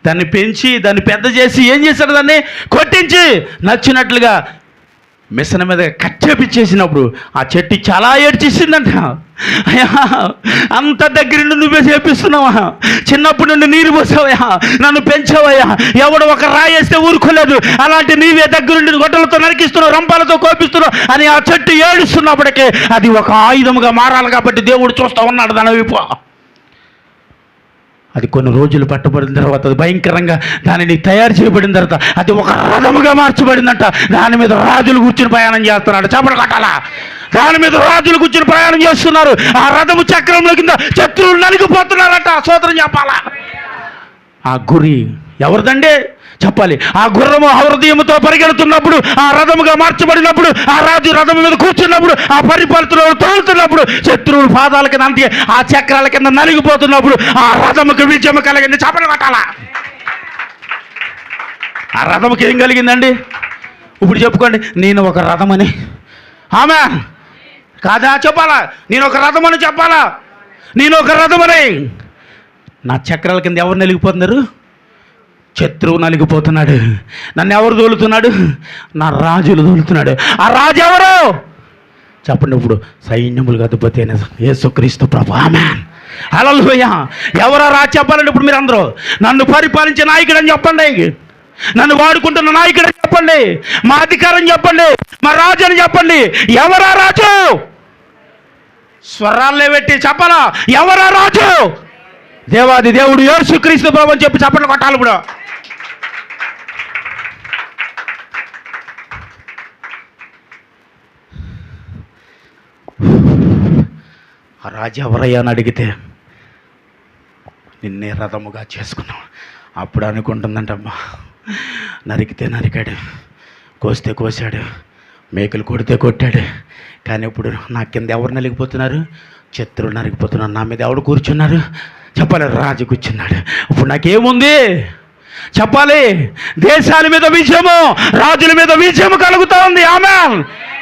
దాన్ని పెంచి దాన్ని పెద్ద చేసి ఏం చేశాడు? దాన్ని కొట్టించి నచ్చినట్లుగా మిషన్ మీద కట్టేపిచ్చేసినప్పుడు ఆ చెట్టు చాలా ఏడ్చేసిందంట. అయ్యా, అంత దగ్గర నుండి నువ్వే చేపిస్తున్నావా? చిన్నప్పటి నుండి నీరు పోసావయ్యా, నన్ను పెంచావయ్యా, ఎవడు ఒక రాయేస్తే ఊరుకోలేదు, అలాంటి నీవే దగ్గరుండి గొడ్డలతో నరికిస్తున్నావు, రంపాలతో కోపిస్తున్నావు అని ఆ చెట్టు ఏడుస్తున్నప్పటికే అది ఒక ఆయుధముగా మారాలి. కాబట్టి దేవుడు చూస్తూ ఉన్నాడు దాని వైపు. అది కొన్ని రోజులు పట్టబడిన తర్వాత అది భయంకరంగా దానిని తయారు చేయబడిన తర్వాత అది ఒక రథముగా మార్చబడిందంట. దాని మీద రాజులు కూర్చుని ప్రయాణం చేస్తున్నాడు. చప్పట్లు కొట్టాలా? దాని మీద రాజులు కూర్చుని ప్రయాణం చేస్తున్నారు. ఆ రథము చక్రంలో కింద శత్రువులు నలిగిపోతున్నారట. స్తోత్రం చెప్పాలా? ఆ గురి ఎవరిదండి చెప్పాలి. ఆ గుర్రము హృదయముతో పరిగెడుతున్నప్పుడు, ఆ రథముగా మార్చబడినప్పుడు, ఆ రాజు రథము మీద కూర్చున్నప్పుడు, ఆ పరిపాలనలో తోలుతున్నప్పుడు, శత్రువుల పాదాల కింద అంతే ఆ చక్రాల కింద నలిగిపోతున్నప్పుడు ఆ రథముకు విజయము కలిగింది. చప్పట్లు కొట్టాలా? ఆ రథముకి ఏం కలిగిందండి? ఇప్పుడు చెప్పుకోండి. నేను ఒక రథమని. ఆమేన్. కాదా? చెప్పాలా? నేను ఒక రథమని చెప్పాలా? నేను ఒక రథమని. నా చక్రాల కింద ఎవరు నలిగిపోతున్నారు? శత్రువు నలిగిపోతున్నాడు. నన్ను ఎవరు తోలుతున్నాడు? నా రాజులు తోలుతున్నాడు. ఆ రాజు ఎవరు చెప్పండి? ఇప్పుడు సైన్యములకు అధిపతి అయిన యేసుక్రీస్తు ప్రభు. ఆమేన్. హల్లెలూయా. ఎవరో రాజు చెప్పాలండి? ఇప్పుడు మీరు అందరూ నన్ను పరిపాలించే నాయకుడు అని చెప్పండి, నన్ను వాడుకుంటున్న నాయకుడు అని చెప్పండి, మా అధికారం చెప్పండి, మా రాజు అని చెప్పండి. ఎవరా రాజు? స్వరాలే పెట్టి చెప్పాలా? ఎవరా రాజు? దేవాది దేవుడు యేసుక్రీస్తు ప్రభు అని చెప్పి చప్పట్లు కొట్టాలి. ఇప్పుడు ఆ రాజు ఎవరయ్యా అని అడిగితే నిన్నే రథముగా చేసుకున్నావు. అప్పుడు అనుకుంటుందంటమ్మా, నరికితే నరికాడు, కోస్తే కోసాడు, మేకలు కొడితే కొట్టాడు. కానీ ఇప్పుడు నా కింద ఎవరు నలిగిపోతున్నారు? శత్రువులు నరిగిపోతున్నారు. నా మీద ఎవడు కూర్చున్నారు? చెప్పాలి. రాజు కూర్చున్నాడు. ఇప్పుడు నాకేముంది చెప్పాలి? దేశాల మీద విజయము, రాజుల మీద విజయము కలుగుతూ ఉంది. ఆమేన్.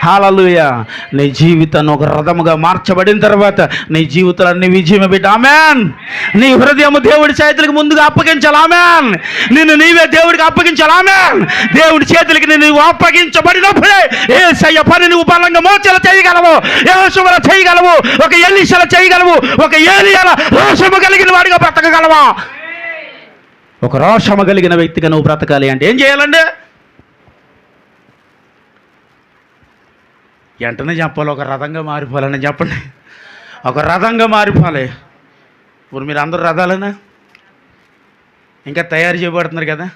హల్లెలూయా. నీ జీవితాన్ని ఒక రథముగా మార్చబడిన తర్వాత నీ జీవితాన్ని విజయం పెట్టి. ఆమేన్. నీ హృదయము దేవుడి చేతులకు ముందుగా అప్పగించాలి. ఆమేన్. నిన్ను నీవే దేవుడికి అప్పగించాలి. ఆమేన్. దేవుడి చేతులకి నువ్వు అప్పగించబడినప్పుడే యేసయ్య పని నువ్వు బలంగా మోచేలా చేయగలవు, యేసువల చేయగలవు, ఒక ఎలీషాల చేయగలవు, ఒక ఏలియాల రోషము కలిగిన వాడిగా బ్రతకగలవా? ఒక రోషము కలిగిన వ్యక్తిగా నువ్వు బ్రతకాలి అంటే ఏం చేయాలండి? వెంటనే చెప్పాలి. ఒక రథంగా మారిపోవాలని చెప్పండి. ఒక రథంగా మారిపోవాలి. ఇప్పుడు మీరు అందరూ రథాలేనా? ఇంకా తయారు చేయబడుతున్నారు కదా.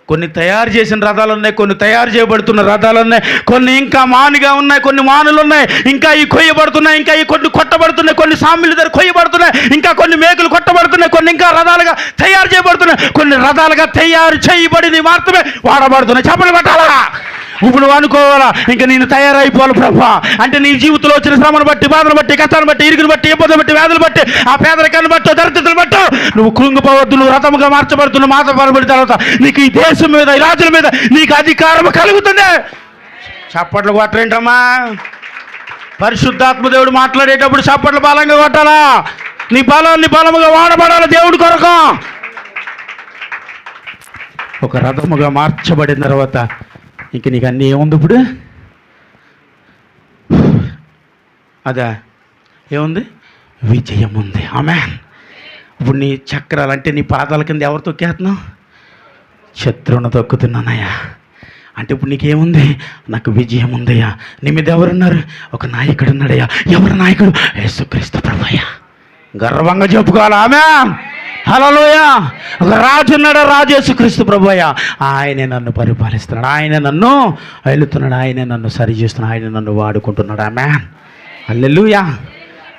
కొన్ని తయారు చేసిన రథాలు ఉన్నాయి, కొన్ని తయారు చేయబడుతున్న రథాలు ఉన్నాయి, కొన్ని ఇంకా మానుగా ఉన్నాయి, కొన్ని మానులు ఉన్నాయి, ఇంకా ఈ కొయ్యబడుతున్నాయి, ఇంకా ఈ కొన్ని కొట్టబడుతున్నాయి, కొన్ని సామిల దగ్గర కొయ్యబడుతున్నాయి, ఇంకా కొన్ని మేకులు కొట్టబడుతున్నాయి, కొన్ని ఇంకా రథాలుగా తయారు చేయబడుతున్నాయి, కొన్ని రథాలుగా తయారు చేయబడి మాత్రమే వాడబడుతున్నాయి. చెప్పలు పెట్టాలా? ఇప్పుడు నువ్వు అనుకోవాలా, ఇంకా నేను తయారైపోవాలి ప్రభా అంటే నీ జీవితంలో వచ్చిన శ్రమను బట్టి, బాధను బట్టి, కష్టాన్ని బట్టి, ఇరుగును బట్టి, ఇబ్బంది బట్టి, వ్యాధులు బట్టి, ఆ పేదరికాన్ని బట్టి, దరిద్రతను బట్టి నువ్వు కృంగిపోవద్దు. నువ్వు రథముగా మార్చబడుతున్న మాతపడబడిన తర్వాత నీకు ఈ దేశం మీద, ఈ రాజుల మీద నీకు అధికారం కలుగుతుంది. చప్పట్లు కొట్టరేంటమ్మా? పరిశుద్ధాత్మ దేవుడు మాట్లాడేటప్పుడు చప్పట్లు బలంగా కొట్టాలా. నీ బలాన్ని బలముగా వాడబడాలి దేవుడి కొరకు. ఒక రథముగా మార్చబడిన తర్వాత ఇంక నీకు అన్నీ ఏముంది ఇప్పుడు? అదా ఏముంది? విజయం ఉంది. ఆమేన్. ఇప్పుడు నీ చక్రాలు అంటే నీ పాదాల కింద ఎవరు తొక్కేస్తున్నావు? శత్రువును తొక్కుతున్నానయ్యా అంటే ఇప్పుడు నీకేముంది? నాకు విజయం ఉందయ్యా. నీ మీద ఎవరున్నారు? ఒక నాయకుడు ఉన్నాడయ్యా. ఎవరు నాయకుడు? యేసుక్రీస్తు ప్రభువయ్యా. గర్వంగా చెప్పుకోవాలి. ఆమేన్. హల్లెలూయా. ఒక రాజు ఉన్నాడు, రాజు యేసుక్రీస్తు ప్రభువయ్యా. ఆయనే నన్ను పరిపాలిస్తున్నాడు, ఆయనే నన్ను వెళుతున్నాడు, ఆయనే నన్ను సరి చేస్తున్నాడు, ఆయనే నన్ను వాడుకుంటున్నాడు. ఆమేన్. హల్లెలూయా.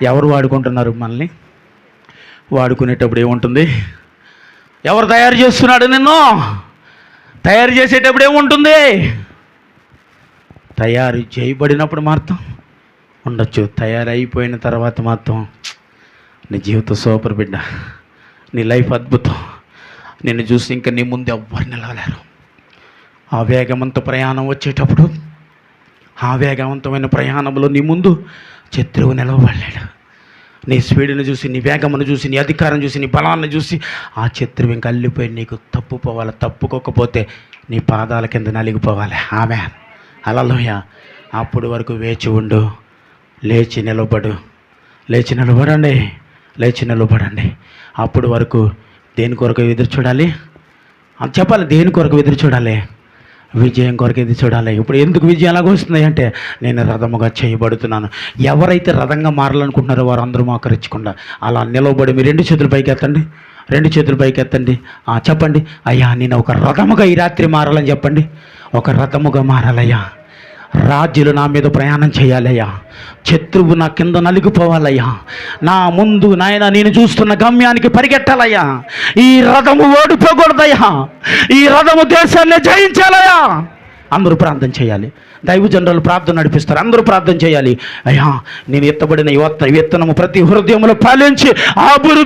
ఎవరు వాడుకుంటున్నారు మనల్ని? వాడుకునేటప్పుడు ఏముంటుంది? ఎవరు తయారు చేస్తున్నాడు నిన్ను? తయారు చేసేటప్పుడు ఏముంటుంది? తయారు చేయబడినప్పుడు మాత్రం ఉండొచ్చు, తయారైపోయిన తర్వాత మాత్రం నీ జీవితం సూపర్ బిడ్డ, నీ లైఫ్ అద్భుతం. నిన్ను చూసి ఇంకా నీ ముందు ఎవ్వరు నిలవలేరు. ఆ వేగవంత ప్రయాణం వచ్చేటప్పుడు, ఆ వేగవంతమైన ప్రయాణంలో నీ ముందు శత్రువు నిలవలేడు. నీ స్పీడ్ని చూసి, నీ వేగమును చూసి, నీ అధికారం చూసి, నీ బలాన్ని చూసి ఆ శత్రువు ఇంకా అల్లిపోయి నీకు తప్పుకోవాలి. తప్పుకోకపోతే నీ పాదాల కింద నలిగిపోవాలి. ఆమేన్. హల్లెలూయా. అప్పుడు వరకు వేచి ఉండు. లేచి నిలబడు. లేచి నిలబడండి. లేచి నిలబడండి. అప్పుడు వరకు దేని కొరకు ఎదురు చూడాలి? చెప్పాలి. దేని కొరకు ఎదురు చూడాలి? విజయం కొరకు ఎదురు చూడాలి. ఇప్పుడు ఎందుకు విజయం ఎలాగ వస్తుంది అంటే, నేను రథముగా చేయబడుతున్నాను. ఎవరైతే రథంగా మారాలనుకుంటున్నారో వారు అందరూ మోకరించకుండా అలా నిలవబడి మీ రెండు చేతులు పైకి ఎత్తండి. రెండు చేతులు పైకి ఎత్తండి. చెప్పండి, అయ్యా నేను ఒక రథముగా ఈ రాత్రి మారాలని చెప్పండి. ఒక రథముగా మారాలయ్యా. రాజ్యులు నా మీద ప్రయాణం చేయాలయ్యా. శత్రువు నా కింద నలిగిపోవాలయ్యా. నా ముందు నాయన నేను చూస్తున్న గమ్యానికి పరిగెట్టాలయ్యా. ఈ రథము ఓడిపోకూడదయ్యా. ఈ రథము దేశాన్ని జయించాలయ్యా. అందరూ ప్రార్థన చేయాలి. దైవజనులు ప్రార్థన నడిపిస్తారు. అందరూ ప్రార్థన చేయాలి. అయ్యా నేను ఎత్తబడిన విత్తనము ప్రతి హృదయంలో ఫలించి అభివృద్ధి